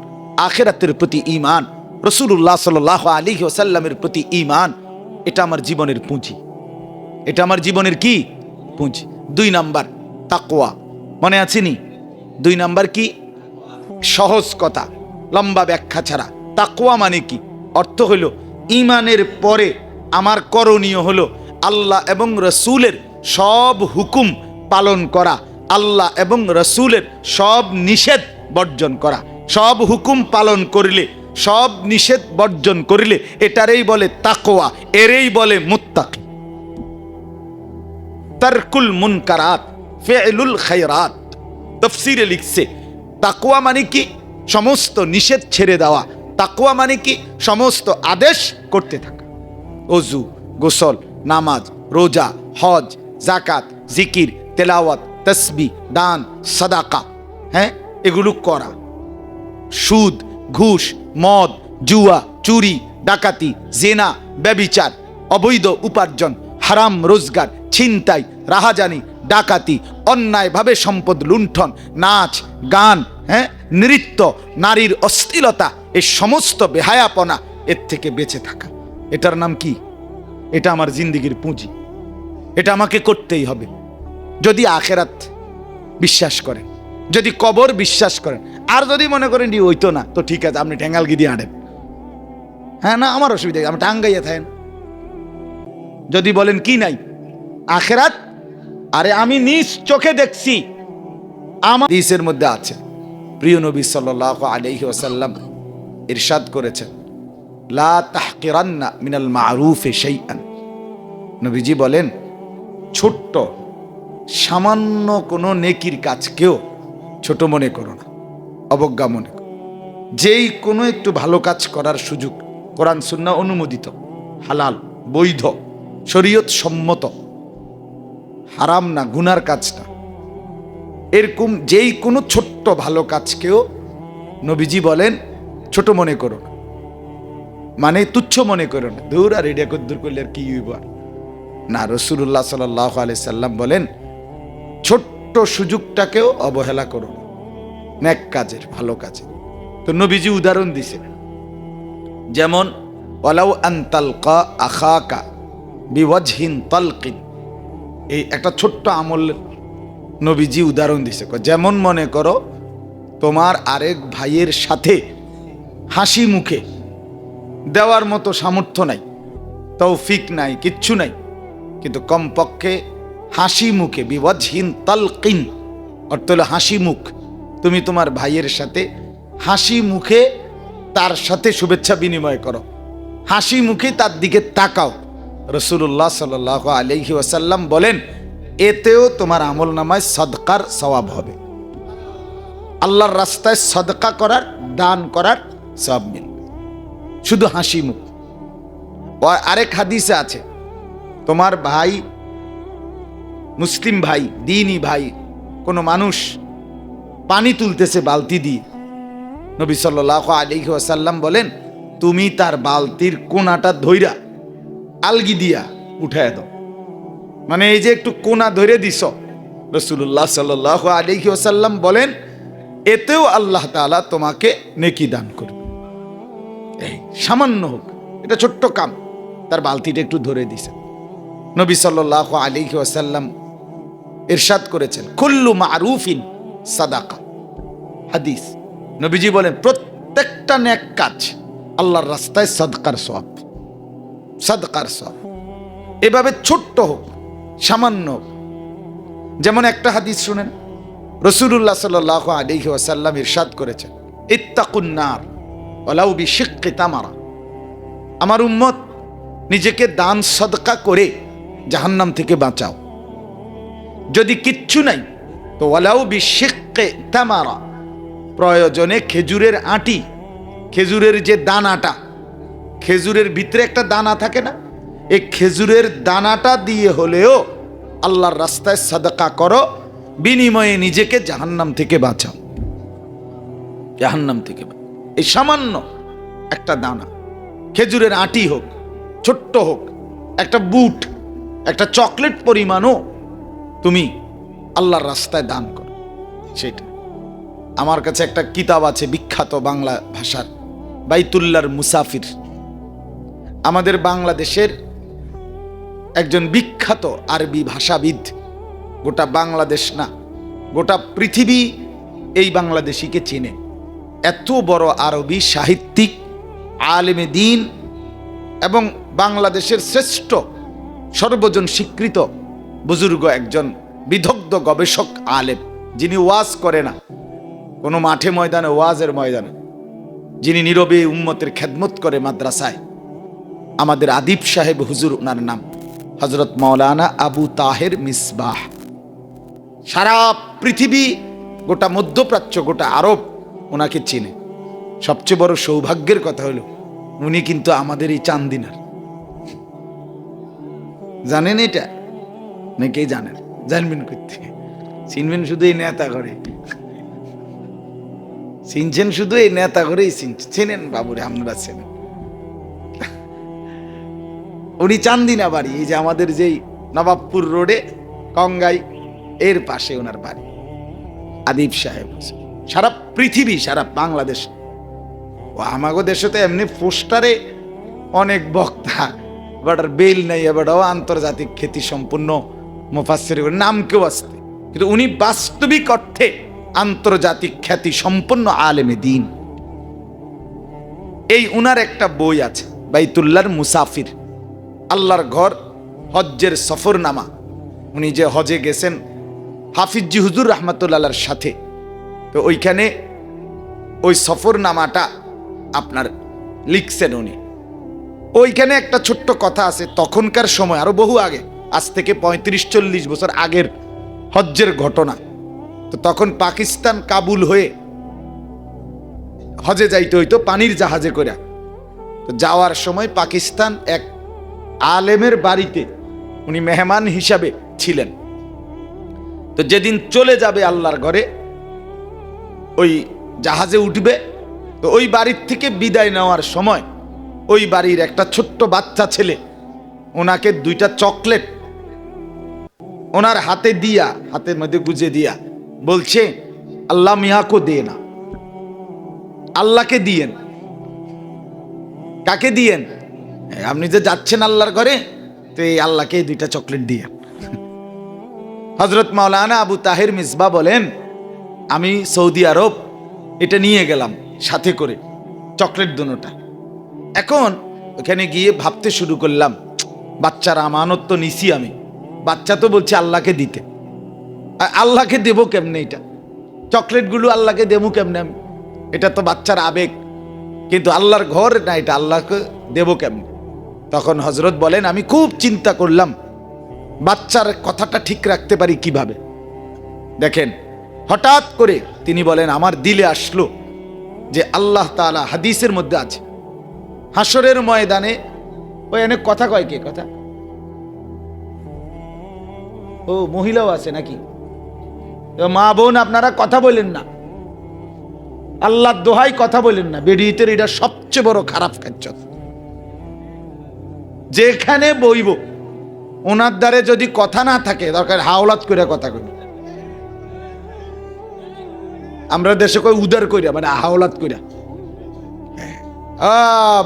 আখেরাতের প্রতি ঈমান, রাসূলুল্লাহ সাল্লাল্লাহু আলাইহি ওয়াসাল্লামের প্রতি ঈমান, এটা আমার জীবনের পুঁজি, এটা আমার জীবনের কি পুঁজি। 2 নাম্বার তাকওয়া, মনে আছেনি? 2 নাম্বার কি? সহজ কথা, লম্বা ব্যাখ্যা ছাড়া। তাকওয়া মানে কি? অর্থ হলো ঈমানের পরে আমার করণীয় হলো আল্লাহ এবং রাসূলের সব হুকুম পালন করা, আল্লাহ এবং রাসূলের সব নিষেধ বর্জন করা। সব হুকুম পালন করিলে, সব নিষেধ বর্জন করিলে এটারই বলে তাকওয়া, এরই বলে মুত্তাকি। তারকুল মুনকারাত ফি'লুল খায়রাত। তাফসীরে লিখছে তাকওয়া মানে কি? সমস্ত নিষেধ ছেড়ে দেওয়া। তাকওয়া মানে কি? সমস্ত আদেশ করতে থাকা। ওযু, গোসল, নামাজ, রোজা, হজ, যাকাত, জিকির, তেলাওয়াত, তাসবিহ, দান, সাদাকা, হ্যাঁ, এগুলো করা। সুদ, ঘুষ, মদ, জুয়া, চুরি, ডাকাতি, জিনা, ব্যভিচার, অবৈধ উপার্জন, হারাম রোজগার, ছিনতাই, রাহাজানি, ডাকাতি, অন্যায়ভাবে সম্পদ লুণ্ঠন, নাচ গান, হ্যাঁ, নৃত্য, নারীর অশ্লীলতা, এই সমস্ত বেহায়াপনা, এর থেকে বেঁচে থাকা। এটার নাম কি? এটা আমার জিন্দেগির পুঁজি। এটা আমাকে করতেই হবে। যদি আখেরাত বিশ্বাস করেন, যদি কবর বিশ্বাস করেন, আর যদি মনে করেন হইতো না, তো ঠিক আছে, আপনি ঠেঙ্গালগি দিয়ে আনেন। হ্যাঁ, না আমার অসুবিধা, আপনি টাঙ্গাইয়া থাকেন। যদি বলেন কি নাই আখেরাত, আরে আমি নিজ চোখে দেখছি। আমার হাদিসের মধ্যে আছে, প্রিয় নবী সাল্লাল্লাহু আলাইহি ওয়াসাল্লাম ইরশাদ করেছেন, লা তাহকিরান্না মিনাল মারুফি শাইআন। নবীজি বলেন, ছোট্ট সামান্য কোনো নেকির কাজকেও ছোট মনে করো না, অবজ্ঞা মনে করো। যেই কোনো একটু ভালো কাজ করার সুযোগ কোরআন সুন্নাহ অনুমোদিত, হালাল, বৈধ, শরীয়ত সম্মত, হারাম না, গুনার কাজ না, এরকম যেই কোনো ছোট্ট ভালো কাজকেও নবীজি বলেন ছোট মনে করো না, মানে তুচ্ছ মনে করো না, দূর আর এটা কদ্দুর করলে আর কি হইব না। রাসূলুল্লাহ সাল্লাল্লাহু আলাইহি সাল্লাম বলেন ছোট্ট সুযোগটাকেও অবহেলা করো না, নেক কাজের, ভালো কাজে। তো নবীজি উদাহরণ দিছে, যেমন ওয়ালাউ আন তালকা আখাকা বিওয়াজহিন তালকিন, এই একটা ছোট্ট আমল নবীজি উদাহরণ দিছে। যেমন মনে করো তোমার আরেক ভাইয়ের সাথে হাসি মুখে দেওয়ার মতো সামর্থ্য নাই, তৌফিক নাই, কিচ্ছু নাই, কিন্তু কমপক্ষে হাসি মুখে, বিওয়াজহিন তালকিন অর্থ হলো হাসি মুখ, তুমি তোমার ভাইয়ের সাথে হাসি মুখে তার সাথে শুভেচ্ছা বিনিময় করো, হাসি মুখে তার দিকে তাকাও। রাসূলুল্লাহ সাল্লাল্লাহু আলাইহি ওয়াসাল্লাম বলেন এতেও তোমার আমল নামায় সদকার সওয়াব হবে, আল্লাহর রাস্তায় সদকা করার, দান করার সওয়াব মিলবে, শুধু হাসি মুখ। আরেক হাদিসে আছে তোমার ভাই, মুসলিম ভাই, দ্বীনি ভাই, কোনো মানুষ পানি তুলতেছে বালতি দিয়ে, নবী সাল্লাল্লাহু আলাইহি ওয়াসাল্লাম বলেন তুমি তার বালতির কোনাটা ধইরা আলগি দিয়া উঠায় দাও, মানে এই যে একটু কোনা ধরে দিছ, রাসূলুল্লাহ সাল্লাল্লাহু আলাইহি ওয়াসাল্লাম বলেন এতেও আল্লাহ তাআলা তোমাকে নেকি দান করবে। এই সামান্য হোক, এটা ছোট্ট কাম, তার বালতিটা একটু ধরে দিছে। নবী সাল্লাল্লাহু আলাইহি ওয়াসাল্লাম ইরশাদ করেছেন কুল্লু মারুফিন সাদাকা, হাদিস। নবীজি বলেন প্রত্যেকটা নেক কাজ আল্লাহর রাস্তায় সাদকার সওয়াব, সাদকার সওয়াব। এভাবে ছোট্ট হোক, সামান্য হোক। যেমন একটা হাদিস শুনেন, রাসূলুল্লাহ সাল্লাল্লাহু আলাইহি ওয়াসাল্লাম ইরশাদ করেছেন ইত্তাকুন নার ওয়ালাউ বিশিক্কি তামারা, আমার উম্মত নিজেকে দান সদকা করে জাহান্নাম থেকে বাঁচাও, যদি কিচ্ছু নাই তো ওয়ালাউ বিশিক্কি তামারা, প্রয়োজনে খেজুরের আটি, খেজুরের যে দানাটা, খেজুরের ভিতরে একটা দানা থাকে না, এই খেজুরের দানাটা দিয়ে হলেও আল্লাহর রাস্তায় সাদকা করো, বিনিময়ে নিজেকে জাহান্নাম থেকে বাঁচাও, জাহান্নাম থেকে। এই সামান্য একটা দানা, খেজুরের আটি হোক, ছোট্ট হোক, একটা বুট, একটা চকলেট পরিমাণও তুমি আল্লাহর রাস্তায় দান করো, সেটা। আমার কাছে একটা কিতাব আছে বিখ্যাত বাংলা ভাষার, বাইতুল্লাহর মুসাফির। আমাদের বাংলাদেশের একজন বিখ্যাত আরবি ভাষাবিদ, গোটা বাংলাদেশ না গোটা পৃথিবী এই বাংলাদেশিকে চেনে। এত বড় আরবি সাহিত্যিক, আলেমে দ্বীন এবং বাংলাদেশের শ্রেষ্ঠ সর্বজন স্বীকৃত বুজুর্গ একজন বিদগ্ধ গবেষক আলেম, যিনি ওয়াজ করে না কোনো মাঠে ময়দানে, ওয়াজের ময়দানে, যিনি নীরবে উম্মতের খেদমত করে মাদ্রাসায়। আমাদের আদিব সাহেব হুজুর, ওনার নাম হযরত মাওলানা আবু তাহের মিসবাহ। সারা পৃথিবী, গোটা মধ্যপ্রাচ্য, গোটা আরব ওনাকে চিনে। সবচেয়ে বড় সৌভাগ্যের কথা হলো উনি কিন্তু আমাদের এই চান্দিনার, জানেন এটা? অনেকেই জানেন, জানবেন করতে, চিনবেন শুধু এই নেতা করে, চিনছেন শুধু এই নেতা করেই চিনেন, বাবুরে আপনারা চেনেন। উনি চান্দিনা বাড়ি, এই যে আমাদের যেই নবাবপুর রোডে কঙ্গাই, এর পাশে ওনার বাড়ি। আদিব সাহেব সারা পৃথিবী, সারা বাংলাদেশ ও আমাগো দেশে তো এমনি পোস্টারে অনেক বক্তা, বাট আর বেল নাই, এবারও আন্তর্জাতিক খ্যাতি সম্পূর্ণ মুফাসসির নাম কেউ আসতে, কিন্তু উনি বাস্তবিক অর্থে আন্তর্জাতিক খ্যাতি সম্পন্ন আলেমে দ্বীন। এই উনার একটা বই আছে বাইতুল্লাহর মুসাফির, আল্লাহর ঘর হজ্জের সফরনামা। উনি যে হজে গেছেন হাফিজি হুজুর রহমতুল্লাহর সাথে, তো ওইখানে ওই সফরনামাটা আপনার লিখছেন উনি। ওইখানে একটা ছোট্ট কথা আছে, তখনকার সময় আরো বহু আগে, আজ থেকে 35-40 বছর আগের হজ্জের ঘটনা। তো তখন পাকিস্তান কাবুল হয়ে হজে যাইতে হইতো পানির জাহাজে করে। তো যাওয়ার সময় পাকিস্তান এক আলেমের বাড়িতে উনি মেহমান হিসাবে ছিলেন। তো যেদিন চলে যাবে আল্লাহর ঘরে, ওই জাহাজে উঠবে, তো ওই বাড়ির থেকে বিদায় নেওয়ার সময় ওই বাড়ির একটা ছোট্ট বাচ্চা ছেলে ওনাকে 2টা চকলেট ওনার হাতে দিয়া, হাতের মধ্যে গুজে দিয়া বলছে, আল্লাহ মিয়াকো দে না, আল্লাহকে দিয়েন। কাকে দিয়েন? আপনি যে যাচ্ছেন আল্লাহর ঘরে, তো এই আল্লাহকে 2টা চকলেট দিয়ে। হযরত মাওলানা আবু তাহের মিসবাহ বলেন, আমি সৌদি আরব এটা নিয়ে গেলাম সাথে করে, চকলেট দুটোটা। এখন ওখানে গিয়ে ভাবতে শুরু করলাম, বাচ্চার আমানত তো নিছি আমি, বাচ্চা তো বলছে আল্লাহকে দিতে, আল্লাহকে দেবো কেমনে? এটা চকলেটগুলো আল্লাহকে দেবো কেমনে আমি? এটা তো বাচ্চার আবেগ, কিন্তু আল্লাহর ঘর না, এটা আল্লাহকে দেবো কেমনে? তখন হযরত বলেন, আমি খুব চিন্তা করলাম বাচ্চার কথাটা ঠিক রাখতে পারি কিভাবে। দেখেন, হঠাৎ করে তিনি বলেন, আমার দিলে আসলো যে আল্লাহ তাআলা হাদিসের মধ্যে আছে, হাসরের ময়দানে ওই অনেক কথা কয়, কে কথা? ও মহিলাও আছে নাকি? মা বোন আপনারা কথা বলেন না, আল্লাহর দোহাই কথা বলেন না, বেডিতের এটা সবচেয়ে বড় খারাপ কাজ। যেখানে বইব ওনার দ্বারে যদি কথা না থাকে, দরকার হাওলাত করে কথা কই, আমরা দেশে কই উদার কইরা, মানে হাওলাত কইরা,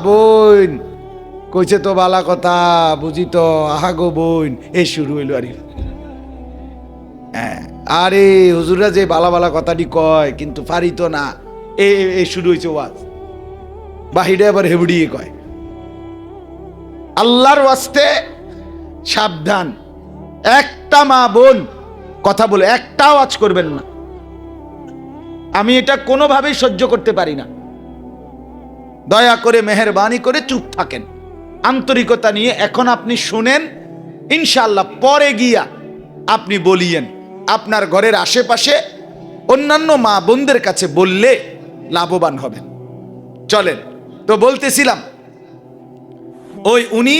বোন কইছে তো বালা কথা, বুঝি তো, আহা গো বোন, এই শুরু হইল। আরে হুজুরা যে বালা বালা কথাটি কয়, কিন্তু পারি তো না, এই শুরু হয়েছে ওয়াজ, বাহিরে আবার হেবড়িয়ে কয়। আল্লাহর ওয়াস্তে সাবধান, একটা মা বোন কথা বলে একটা আওয়াজ করবেন না, আমি এটা কোনোভাবেই সহ্য করতে পারি না। দয়া করে মেহেরবানি করে চুপ থাকেন, আন্তরিকতা নিয়ে এখন আপনি শুনেন, ইনশাআল্লাহ পরে গিয়া আপনি বলিয়েন, আপনার ঘরের আশেপাশে অন্যান্য মা বোনদের কাছে বললে লাভবান হবেন। চলেন, তো বলতেছিলাম, ওই উনি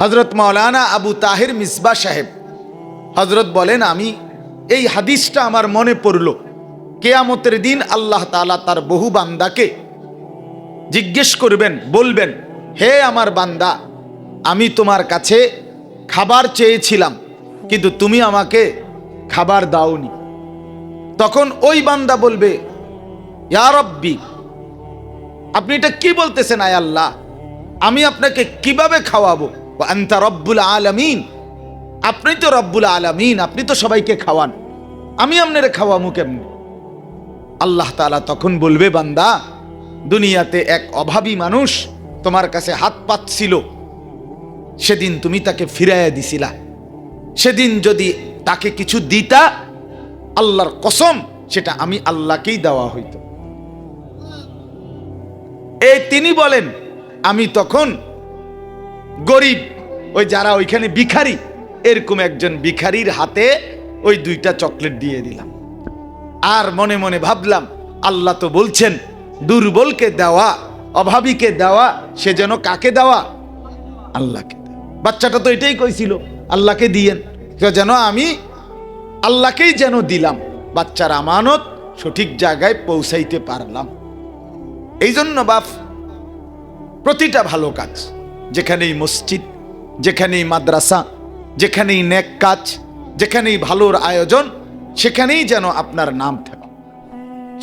হযরত মাওলানা আবু তাহের মিসবাহ সাহেব, হযরত বলেন, আমি এই হাদিসটা আমার মনে পড়ল, কিয়ামতের দিন আল্লাহ তাআলা তার বহু বান্দাকে জিজ্ঞেস করবেন, বলবেন, হে আমার বান্দা, আমি তোমার কাছে খাবার চেয়েছিলাম কিন্তু তুমি আমাকে খাবার দাওনি। তখন ওই বান্দা বলবে, ইয়া রব্বি, আপনি এটা কি বলতেছেন আয় আল্লাহ, আমি আপনাকে কিভাবে খাওয়াবো? ওয়া আনতা রব্বুল আলামিন, আপনি তো রব্বুল আলামিন, আপনি তো সবাইকে খাওয়ান, আমি আপনারে খাওয়ামু কেমনে? আল্লাহ তাআলা তখন বলবে, বান্দা, দুনিয়াতে এক অভাবী মানুষ তোমার কাছে হাত পাতছিল, সেদিন তুমি তাকে ফিরাইয়া দিছিলা, সেদিন যদি তাকে কিছু দিতা, আল্লাহর কসম সেটা আমি আল্লাহকেই দেওয়া হইতো। এই তিনি বলেন, আমি তখন গরিব, ওই যারা ওইখানে ভিখারি, এরকম একজন ভিখারির হাতে ওই 2টা চকলেট দিয়ে দিলাম। আর মনে মনে ভাবলাম, আল্লাহ তো বলছেন দুর্বলকে দেওয়া, অভাবীকে দেওয়া, সে যেন কাকে দেওয়া? আল্লাহকে। বাচ্চাটা তো এটাই কইছিল, আল্লাহকে দিয়েন, যেন আমি আল্লাহকেই যেন দিলাম, বাচ্চার আমানত সঠিক জায়গায় পৌঁছাইতে পারলাম। এই জন্য বাপ, প্রতিটা ভালো কাজ, যেখানেই মসজিদ, যেখানেই মাদ্রাসা, যেখানেই নেক কাজ, যেখানেই ভালোর আয়োজন, সেখানেই যেন আপনার নাম থাকে,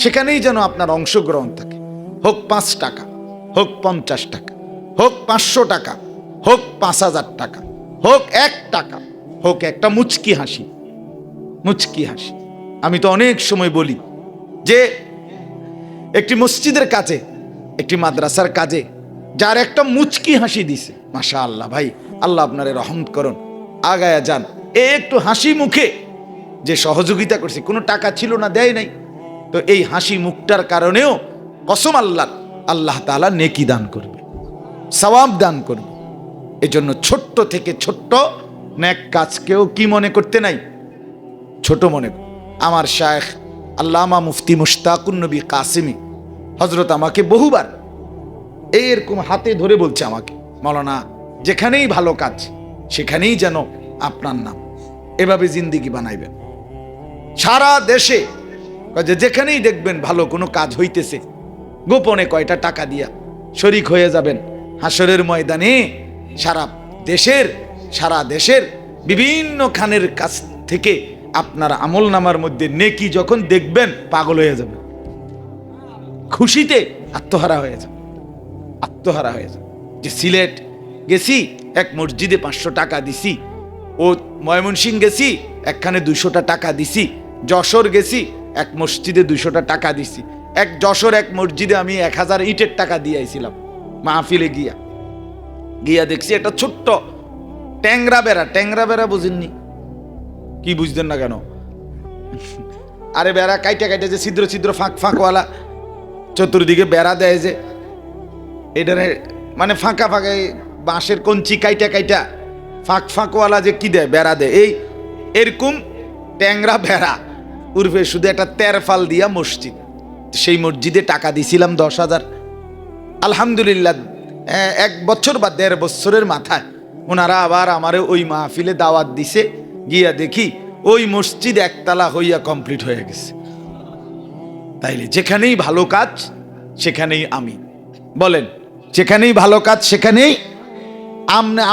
সেখানেই যেন আপনার অংশগ্রহণ থাকে। হোক 5 টাকা, হোক 50 টাকা, হোক 500 টাকা, হোক 5000 টাকা, হোক 1 টাকা, হোক একটা মুচকি হাসি, মুচকি হাসি। আমি তো অনেক সময় বলি যে একটি মসজিদের কাজে, একটি মাদ্রাসার কাজে যার একটা মুচকি হাসি দিছে, মাশাআল্লাহ ভাই, আল্লাহ আপনারে রহমত করুন, আগায়া যান। একটু হাসি মুখে যে সহযোগিতা করছে, কোনো টাকা ছিল না, দেয় নাই, তো এই হাসি মুখটার কারণেও কসম আল্লাহ, আল্লাহ তাআলা নেকি দান করবে, সওয়াব দান করবে। এজন্য ছোট্ট থেকে ছোট্ট নেক কাজকেও কি মনে করতে নাই, ছোট মনে। আমার শায়েখ আল্লামা মুফতি মুশতাকুন নবী কাসেমি হযরত আমাকে বহুবার এরকম হাতে ধরে বলছে আমাকে, মাওলানা, যেখানেই ভালো কাজ সেখানেই যেন আপনার নাম, এভাবে জিন্দিগি বানাইবেন। সারা দেশে যেখানেই দেখবেন ভালো কোনো কাজ হইতেছে, গোপনে কয়টা টাকা দিয়া শরিক হয়ে যাবেন। হাসরের ময়দানে সারা দেশের বিভিন্ন খানের কাছ থেকে আপনার আমল নামার মধ্যে নেকি যখন দেখবেন পাগল হয়ে যাবে, খুশিতে আত্মহারা হয়ে যাবে। যে সিলেট গেছি, এক মসজিদে 500 টাকা দিছি, ও ময়মনসিংহ গেছি একখানে 200 টাকা দিছি, যশোর গেছি এক মসজিদে 200 টাকা দিছি। যশোর এক মসজিদে আমি 1000 ইটের টাকা দিয়েছিলাম মাহফিলে গিয়া দেখছি একটা ছোট্ট ট্যাংরা বেড়া বুঝেননি? কি বুঝতেন না কেন? আরে বেড়া কাইটা যে ছিদ্র ছিদ্র ফাঁকওয়ালা চতুর্দিকে বেড়া দেয়, যে এটারে মানে ফাঁকা বাঁশের কঞ্চি কাইটা ফাঁকওয়ালা যে কি দেয়, বেড়া দেয়। এরকম ট্যাংরা বেড়া উর্ফে শুধু একটা তেরফাল দিয়া মসজিদ, সেই মসজিদে টাকা দিছিলাম 10,000। আলহামদুলিল্লাহ 1 বছর বা 1.5 বছরের মাথায় ওনারা আবার আমারে ওই মাহফিলে দাওয়াত দিছে, গিয়া দেখি ওই মসজিদ একতলা হইয়া কমপ্লিট হয়ে গেছে। তাইলে যেখানেই ভালো কাজ সেখানেই আমি, বলেন যেখানেই ভালো কাজ সেখানেই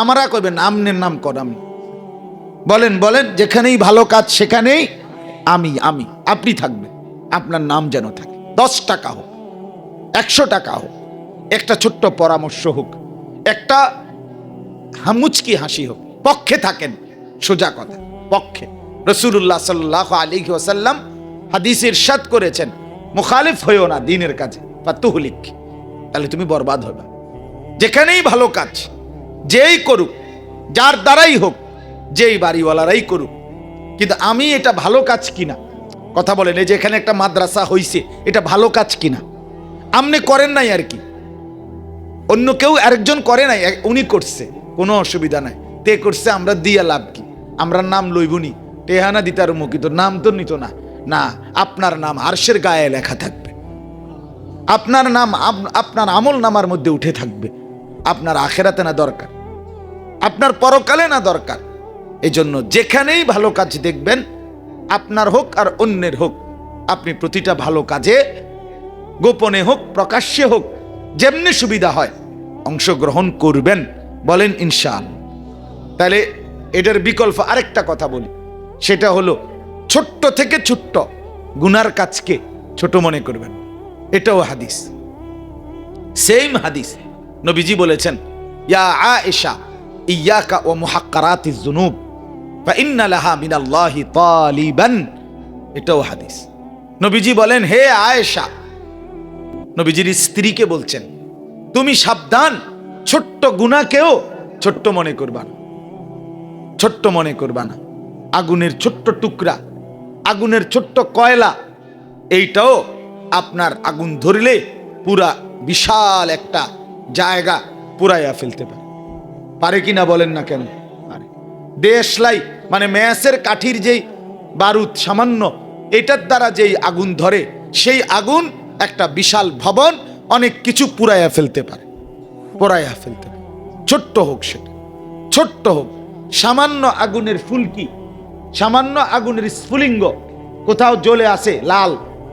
আমরা কইবেন, আমনের নাম কর আমি, বলেন যেখানেই ভালো কাজ সেখানেই আমি আপনি থাকবেন, আপনার নাম যেন থাকে। 10 টাকা হোক, 100 টাকা হোক, একটা ছোট্ট পরামর্শ হোক, একটা হামুচকি হাসি হোক, পক্ষে থাকেন। সোজা কথা, পক্ষে। রাসূলুল্লাহ সাল্লাল্লাহু আলাইহি ওয়াসাল্লাম হাদিসে ইরশাদ করেছেন, মুখালিফ হইও না দ্বীনের কাজে, ফাতুহলিক, তাহলে তুমি বরবাদ হবে। যেখানেই ভালো কাজ যেই করুক, যার দ্বারাই হোক, যেই বাড়িওয়ালারাই করুক, কিন্তু আমি এটা ভালো কাজ কিনা কথা বলেন। এই যে এখানে একটা মাদ্রাসা হইছে, এটা ভালো কাজ কিনা? আপনি করেন নাই আর কি, অন্য কেউ আরেকজন করে নাই, উনি করছে, কোনো অসুবিধা নাই। তে করছে, আমরা দিয়া লাভ কি? আমরা নাম লইবনি, টেহানা দিতার মুখী, তো নাম তো নিত না। আপনার নাম আরশের গায়ে লেখা থাকবে, আপনার নাম আপনার আমল নামার মধ্যে উঠে থাকবে। আপনার আখেরাতে না দরকার, আপনার পরকালে না দরকার। এই জন্য যেখানেই ভালো কাজ দেখবেন, আপনার হোক আর অন্যের হোক, আপনি প্রতিটা ভালো কাজে গোপনে হোক প্রকাশ্যে হোক, যেমনি সুবিধা হয় অংশগ্রহণ করবেন। বলেন ইনশাআল্লাহ। তাহলে এটার বিকল্প আরেকটা কথা বলি, সেটা হলো ছোট্ট থেকে ছোট্ট গুনার কাজকে ছোট মনে করবেন। এটাও হাদিস, সেম হাদিস। নবীজি বলেছেন, ইয়া আয়েশা ইয়াকা ওয়া মুহাক্কারাতিজ যুনুব ফা ইন্না লাহা মিনাল্লাহি তালিবান। এটাও হাদিস। নবীজি বলেন, হে আয়েশা, নবীজির স্ত্রীকে বলছেন, তুমি সাবধান, ছোট্ট গুনাহকেও ছোট্ট মনে করবা না। আগুনের ছোট্ট টুকরা, আগুনের ছোট্ট কয়লা, এইটাও আপনার আগুন ধরলে পুরা বিশাল একটা জায়গা পুরাইয়া ফেলতে পারে কিনা বলেন না কেন? পারে। দেশলাই মানে ম্যাসের কাঠির যেই বারুদ সামান্য, এটার দ্বারা যেই আগুন ধরে, সেই আগুন একটা বিশাল ভবন অনেক কিছু পুরাইয়া ফেলতে পারে। ছোট্ট হোক, সেটা ছোট্ট হোক, সামান্য আগুনের ফুলকি, সামান্য আগুনের স্ফুলিঙ্গ কোথাও জ্বলে আসে লাল,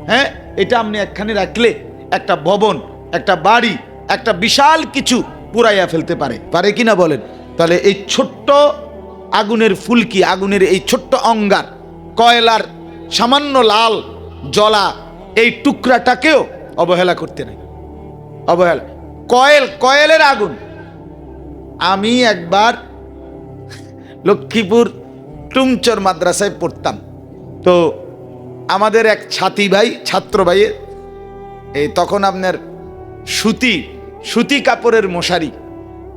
হ্যাঁ, এটা আপনি একখানে রাখলে একটা ভবন, একটা বাড়ি, একটা বিশাল কিছু পুরাইয়া ফেলতে পারে কিনা বলেন? তাহলে এই ছোট্ট আগুনের ফুলকি, আগুনের এই ছোট্ট অঙ্গার, কয়লার সামান্য লাল জ্বলা এই টুকরাটাকেও অবহেলা করতে নেই। অবহেলা। কয়েলের আগুন। আমি একবার লক্ষ্মীপুর টুমচর মাদ্রাসায় পড়তাম, তো আমাদের এক ছাত্র ভাইয়ের এই তখন আপনার সুতি কাপড়ের মশারি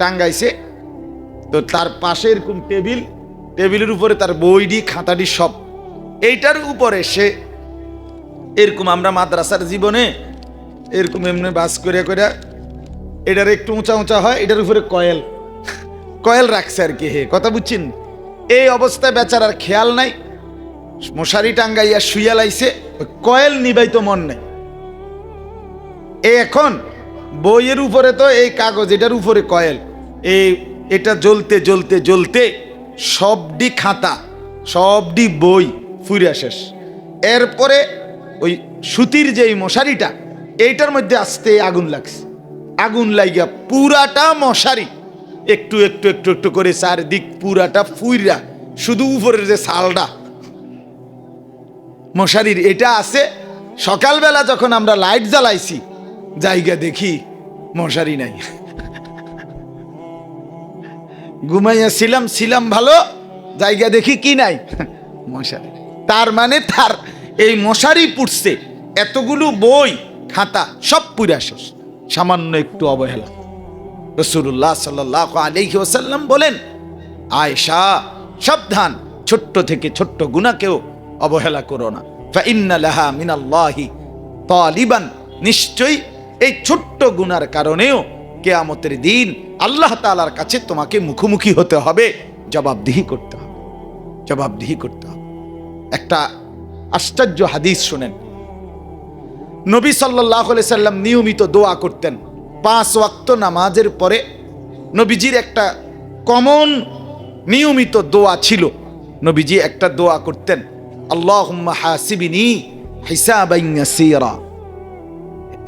টাঙ্গাইছে, তো তার পাশে এরকম টেবিলের উপরে তার বইডি খাতাডি সব, এইটার উপরে সে এরকম, আমরা মাদ্রাসার জীবনে এরকম এমনি বাস করে এটার একটু উঁচা হয়, এটার উপরে কয়েল রাখছে আর কি। কথা বুঝছেন? এই অবস্থায় বেচারার খেয়াল নাই, মশারি টাঙ্গাইয়া শুইয়া লাইছে, কয়েল নিবাইতো মন নেই। এখন বইয়ের উপরে তো এই কাগজ, এটার উপরে কয়েল, এটা জ্বলতে সবডি খাতা সবটি বই ফুইরা শেষ। এরপরে ওই সুতির যে মশারিটা, এইটার মধ্যে আস্তে আগুন লাগছে। আগুন লাগিয়া পুরাটা মশারি একটু একটু একটু একটু করে চারদিক পুরাটা ফুইরা, শুধু উপরের যে ছালটা মশারির এটা আছে। সকালবেলা যখন আমরা লাইট জ্বালাইছি, জায়গা দেখি মশারি নাই। ঘুমাইয়া ছিলাম ভালো, জায়গা দেখি কি নাই, মশারি। তার মানে তার এই মশারি পুড়ছে, এতগুলো বই খাতা সব পুরা শেষ, সামান্য একটু অবহেলা। রাসূলুল্লাহ সাল্লাল্লাহু আলাইহি ওয়াসাল্লাম বলেন, আয়েশা সাবধান, ছোট্ট থেকে ছোট্ট গুনাহকেও অবহেলা করো না। ফাইন্না লাহা মিনাল্লাহি তালিবান, নিশ্চয়ই এই ছোট্ট গুনার কারণেও কিয়ামতের দিন আল্লাহ তাআলার কাছে তোমাকে মুখোমুখি হতে হবে, জবাবদিহি করতে হবে, জবাবদিহি করতে হবে। একটা আশ্চর্য হাদিস শুনেন। নবী সাল্লাল্লাহু আলাইহি সাল্লাম নিয়মিত দোয়া করতেন। 5 ওয়াক্ত নামাজের পরে নবীজির একটা কমন নিয়মিত দোয়া ছিল। নবীজি একটা দোয়া করতেন, আল্লাহুম্মা হাসিবনি হিসাবান ইয়াসীরা।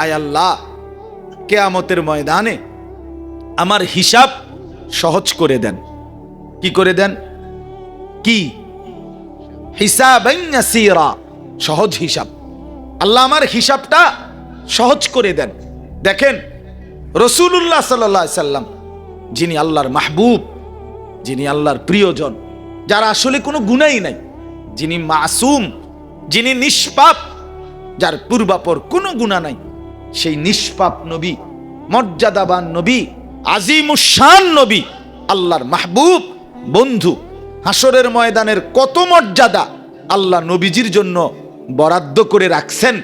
আয় আল্লাহ, কিয়ামতের ময়দানে আমার হিসাব সহজ করে দেন। কি করে দেন? কি? হিসাবান ইয়াসীরা, সহজ হিসাব। আল্লাহ আমার হিসাবটা সহজ করে দেন। দেখেন, রাসূলুল্লাহ সাল্লাল্লাহু আলাইহি সাল্লাম, যিনি আল্লাহর মাহবুব, যিনি আল্লাহর প্রিয়জন, যার আসলে কোনো গুনাহই নাই, যিনি মাসুম, যিনি নিষ্পাপ, যার পূর্বাপর কোনো গুনাহ নাই, সেই নিষ্পাপ নবী, মর্যাদাবান নবী, আজিমুশ শান নবী, আল্লাহর মাহবুব বন্ধু, হাসরের ময়দানের কত মর্যাদা আল্লাহ নবীজির জন্য বরাদ্দ করে রাখছেন।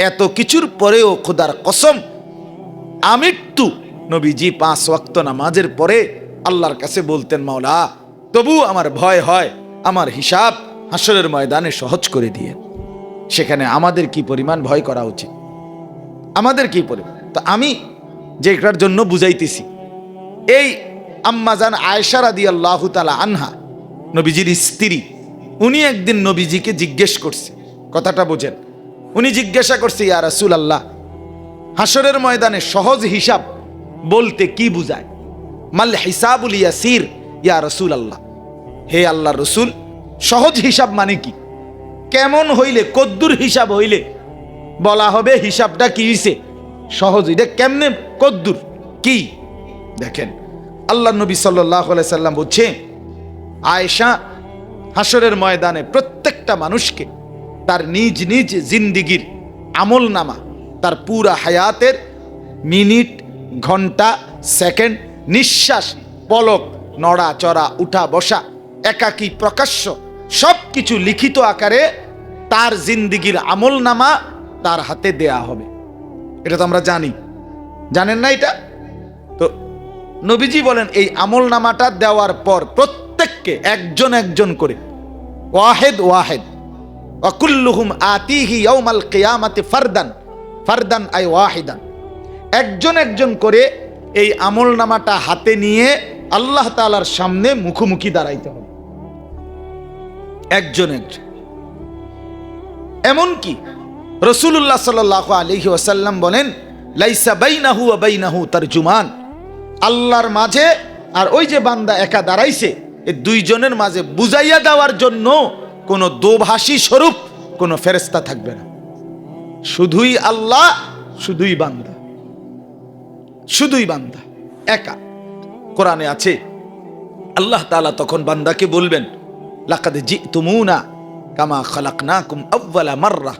এত কিছুর পরেও খোদার কসম, আমৃত্যু নবীজি 5 ওয়াক্ত নামাজের পরে আল্লাহর কাছে বলতেন, মাওলা তবু আমার ভয় হয়, আমার হিসাব হাসরের ময়দানে সহজ করে দিয়ে। সেখানে আমাদের কি পরিমাণ ভয় করা উচিত, আমাদের কি পরিমাণ। তো আমি যেটার জন্য বুঝাইতেছি, এই আম্মাজান আয়েশা রাদিয়াল্লাহু তাআলা আনহা, নবীজির স্ত্রী, উনি একদিন নবীজিকে জিজ্ঞেস করছে, কথাটা বোঝেন, উনি জিজ্ঞাসা করছে, ইয়া রাসূলুল্লাহ, হাসরের ময়দানে সহজ হিসাব বলতে কি বুঝায়? মাল হিসাবুল ইয়াসির ইয়া রাসূলুল্লাহ, হে আল্লাহর রাসূল, সহজ হিসাব মানে কি? কেমন হইলে, কদ্দুর হিসাব হইলে বলা হবে হিসাবটা কি হইছে সহজ? এটা কেমনে, কদ্দুর কি? দেখেন, আল্লাহ নবী সাল্লাল্লাহু আলাইহি সাল্লাম বলছে, আয়েশা, হাসরের ময়দানে প্রত্যেকটা মানুষকে তার নিজ নিজ জিন্দিগির আমল নামা, তার পুরা হায়াতের মিনিট, ঘন্টা, সেকেন্ড, নিঃশ্বাস, পলক, নড়া চড়া, উঠা বসা, একাকী প্রকাশ্য, সব কিছু লিখিত আকারে তার জিন্দিগির আমল নামা তার হাতে দেয়া হবে। এটা তো আমরা জানি, জানেন না এটা? তো নবীজি বলেন, এই আমল নামাটা দেওয়ার পর প্রত্যেককে একজন একজন করে, ওয়াহেদ ওয়াহেদ, ওয়াকুল্লুহুম আতিহি ইয়াউমাল কিয়ামাতি ফারদান, ফারদান আই ওয়াহিদান, একজন একজন করে এই আমল নামাটা হাতে নিয়ে আল্লাহ তাআলার সামনে মুখোমুখি দাঁড়াইতে হবে, একজন একজন। এমনকি রাসূলুল্লাহ সাল্লাল্লাহু আলাইহি ওয়াসাল্লাম বলেন, লাইসা বাইনাহু ওয়া বাইনাহু তারজুমান, আল্লাহর মাঝে আর ওই যে বান্দা একা দাঁড়াইছে, এই দুইজনের মাঝে বুঝাইয়া দেওয়ার জন্য কোনো দোভাষী স্বরূপ কোনো ফেরেশতা থাকবে না। শুধুই আল্লাহ, শুধুই বান্দা, শুধুই বান্দা একা। কোরআনে আছে, আল্লাহ তাআলা তখন বান্দাকে বলবেন, লাকাদ জিতুমুনা কামা খালাকনাকুম আউয়ালা মাররা,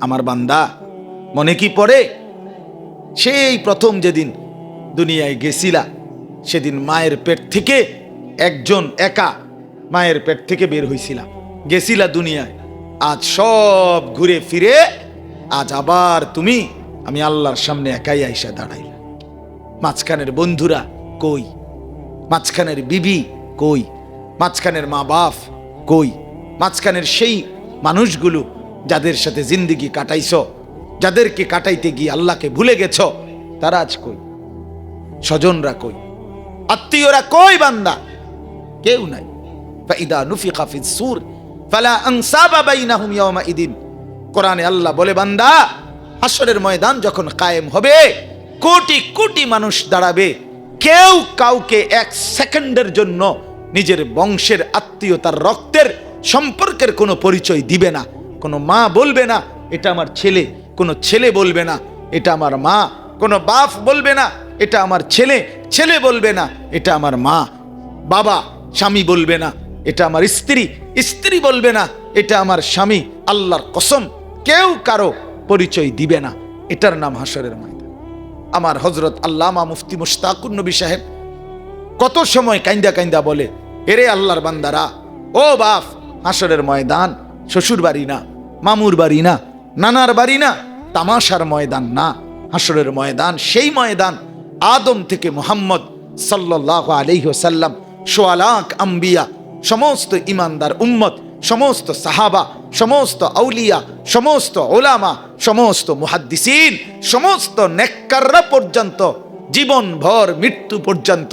আমার বান্দা মনে কি পড়ে সেই প্রথম যেদিন দুনিয়ায় গেছিলা, সেদিন মায়ের পেট থেকে একজন একা মায়ের পেট থেকে বের হইছিলা, গেছিলা দুনিয়ায়, আজ সব ঘুরে ফিরে আজ আবার তুমি আমি আল্লাহর সামনে একাই আইসা দাঁড়াইলা। মাঝখানের বন্ধুরা কই? মাঝখানের বিবি কই? মাঝখানের মা বাপ কই? মাঝখানের সেই মানুষগুলো যাদের সাথে জিন্দেগি কাটাইছ, যাদেরকে কাটাইতে গিয়ে আল্লাহকে ভুলে গেছ, তারা আজ কই? স্বজনরা কই? আত্মীয়রা কই? বান্দা কেউ নাই। ফাইদা নুফিখা ফিস সূর ফালা আনসাবা বাইনাহুম ইয়াওমা ইদিন। কোরআনে আল্লাহ বলে, বান্দা, হাসরের ময়দান যখন কায়েম হবে, কোটি কোটি মানুষ দাঁড়াবে, কেউ কাউকে এক সেকেন্ডের জন্য নিজের বংশের, আত্মীয়তার, রক্তের সম্পর্কের কোনো পরিচয় দিবে না। কোনো মা বলবে না এটা আমার ছেলে, কোনো ছেলে বলবে না এটা আমার মা, কোনো বাপ বলবে না এটা আমার ছেলে, ছেলে বলবে না এটা আমার মা, বাবা, স্বামী বলবে না এটা আমার স্ত্রী, স্ত্রী বলবে না এটা আমার স্বামী। আল্লাহর কসম, কেউ কারো পরিচয় দিবে না। এটার নাম হাসরের ময়দান। আমার হযরত আল্লামা মুফতি মুশতাকুর নবী সাহেব কত সময় কাইন্দা কাইন্দা বলে, এরে আল্লাহর বান্দারা, ও বাপ, হাসরের ময়দান শ্বশুর বাড়ি না, মামুর বাড়ি না, নানার বাড়ি না, তামাশার ময়দান না। হাসরের ময়দান সেই ময়দান, আদম থেকে মুহাম্মদ সাল্লাল্লাহু আলাইহি ওয়াসাল্লাম, সোয়া লাখ আম্বিয়া, সমস্ত ইমানদার উম্মত, সমস্ত সাহাবা, সমস্ত আউলিয়া, সমস্ত ওলামা, সমস্ত মুহাদ্দিসিন, সমস্ত নেককাররা পর্যন্ত, জীবনভর মৃত্যু পর্যন্ত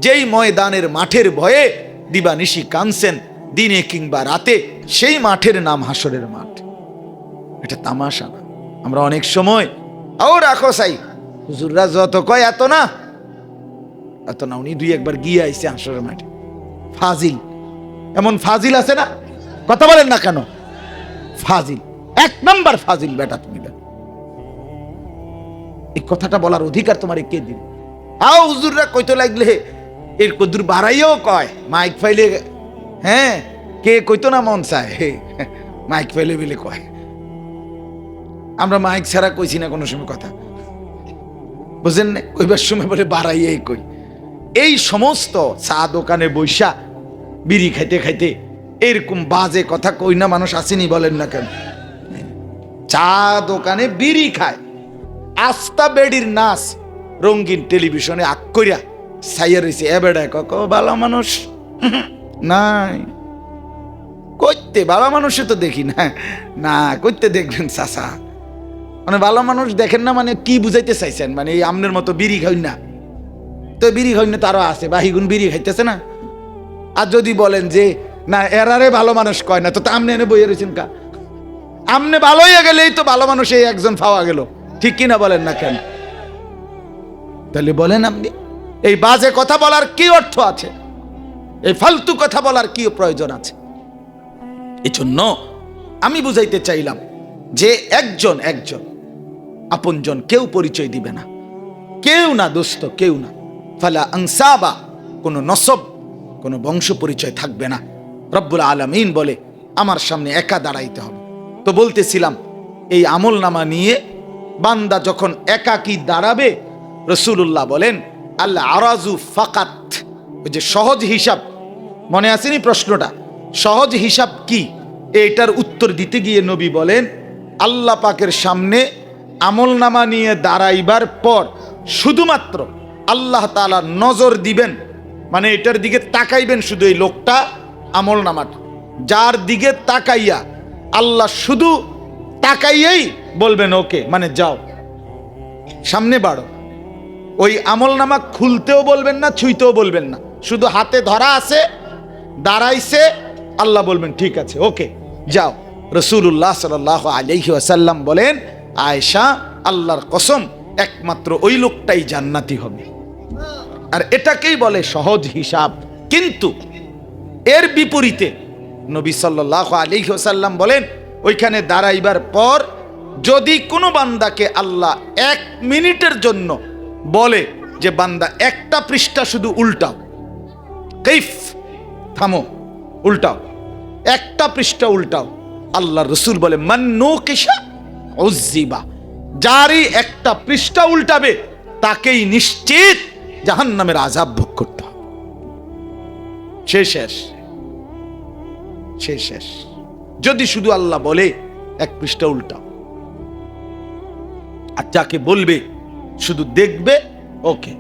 যেই ময়দানের মাঠের ভয়ে দিবানিশি কানছেন, দিনে কিংবা রাতে, সেই মাঠের নাম হাসরের মাঠ। এটা তামাশা না। আমরা অনেক সময় ও রাখো সাই, হুজুররা যত কয় এত না, এত না। উনি দুই একবার গিয়ে আইছে হাসরের মাঠে। ফাজিল, এমন ফাজিল আছে না? কথা বলেন না কেন? ফাজিল, এক নাম্বার ফাজিল বেটা তুমি। এই কথাটা বলার অধিকার তোমার কে দিল? আও হুজুররা কইতে লাগলে এর কদুর বাড়াইও কয়, মাইক ফাইলে, হ্যাঁ, কে কইতো না মন চায়, মাইক ফাইলে বলে কয়। আমরা মাইক ছাড়া কইছি না কোনো সময় কথা, বুঝেন না? কইবার সময় বলে বাড়াইয়াই কই। এই সমস্ত চা দোকানে বৈশা বিড়ি খাইতে খাইতে এরকম বাজে কথা কই না মানুষ আসেনি, বলেন না কেন? চা দোকানে বিড়ি খায়, আস্তা বেডির নাচ রঙিন টেলিভিশনে আগ করিয়া সাইয়া রয়েছে। এ বেড়ায় কক ভালো মানুষ নাই, কইতে ভালো মানুষে তো দেখি না, না কইতে দেখবেন চাচা, মানে ভালো মানুষ দেখেন না, মানে কি বুঝাইতে চাইছেন? মানে এই আমনের মতো বিড়ি খাই না, তো বিড়ি খাই না তারও আছে, বাহিগুন বিড়ি খাইতেছে না। আর যদি বলেন যে না এরারে ভালো মানুষ কয় না, তো আমনে এনে বইয়ে রয়েছেন কা? আমনে ভালো হইয়া গেলেই তো ভালো মানুষ এই একজন পাওয়া গেল, ঠিক কিনা বলেন না কেন? তাহলে বলেন আপনি এই বাজে কথা বলার কি অর্থ আছে? এই ফালতু কথা বলার কি প্রয়োজন আছে? এজন্য আমি বুঝাইতে চাইলাম যে একজন একজন আপনজন কেউ পরিচয় দিবে না, কেউ না দোস্ত, কেউ না। ফালা আনসাবা, কোনো নসব, কোনো বংশ পরিচয় থাকবে না। রব্বুল আলামিন বলে আমার সামনে একা দাঁড়াইতে হবে। তো বলতেছিলাম এই আমল নামা নিয়ে বান্দা যখন একাকী দাঁড়াবে, রাসূলুল্লাহ বলেন আল আরাজু ফাকাত, ওই যে সহজ হিসাব, মনে আসেনি প্রশ্নটা? সহজ হিসাব কি? এইটার উত্তর দিতে গিয়ে নবী বলেন আল্লাহ পাকের সামনে আমল নামা নিয়ে দাঁড়াইবার পর শুধুমাত্র আল্লাহ তাআলা নজর দিবেন, মানে এটার দিকে তাকাইবেন শুধু এই লোকটা, আমল নামাটা যার দিকে তাকাইয়া আল্লাহ শুধু তাকাইয়াই বলবেন ওকে, মানে যাও সামনে বাড়ো। ওই আমল নামা খুলতেও বলবেন না, ছুঁইতেও বলবেন না, শুধু হাতে ধরা আছে, দাঁড়াইছে, আল্লাহ বলবেন ঠিক আছে, ওকে যাও। রাসূলুল্লাহ সাল্লাল্লাহু আলাইহি ওয়াসাল্লাম বলেন, আয়েশা, আল্লাহর কসম একমাত্র ওই লোকটাই জান্নাতি হবে। আর এটাকেই বলে সহজ হিসাব। কিন্তু এর বিপরীতে নবী সাল্লাল্লাহু আলাইহি ওয়াসাল্লাম বলেন ওইখানে দাঁড়াইবার পর যদি কোনো বান্দাকে আল্লাহ 1 মিনিটের জন্য বলে যে বান্দা একটা পৃষ্ঠা শুধু উল্টাও, কাইফ, থামো, উল্টাও, একটা পৃষ্ঠা উল্টাও, আল্লাহ রসুল বলে মান নুকিশা উযিবা, যারই একটা পৃষ্ঠা উল্টাবে তাকেই নিশ্চিত জাহান্নামের আযাব ভোগ করতে হবে। শেষ। যদি শুধু আল্লাহ বলে 1 পৃষ্ঠা উল্টাও, আর যাকে বলবে শুধু দেখবে, ওকে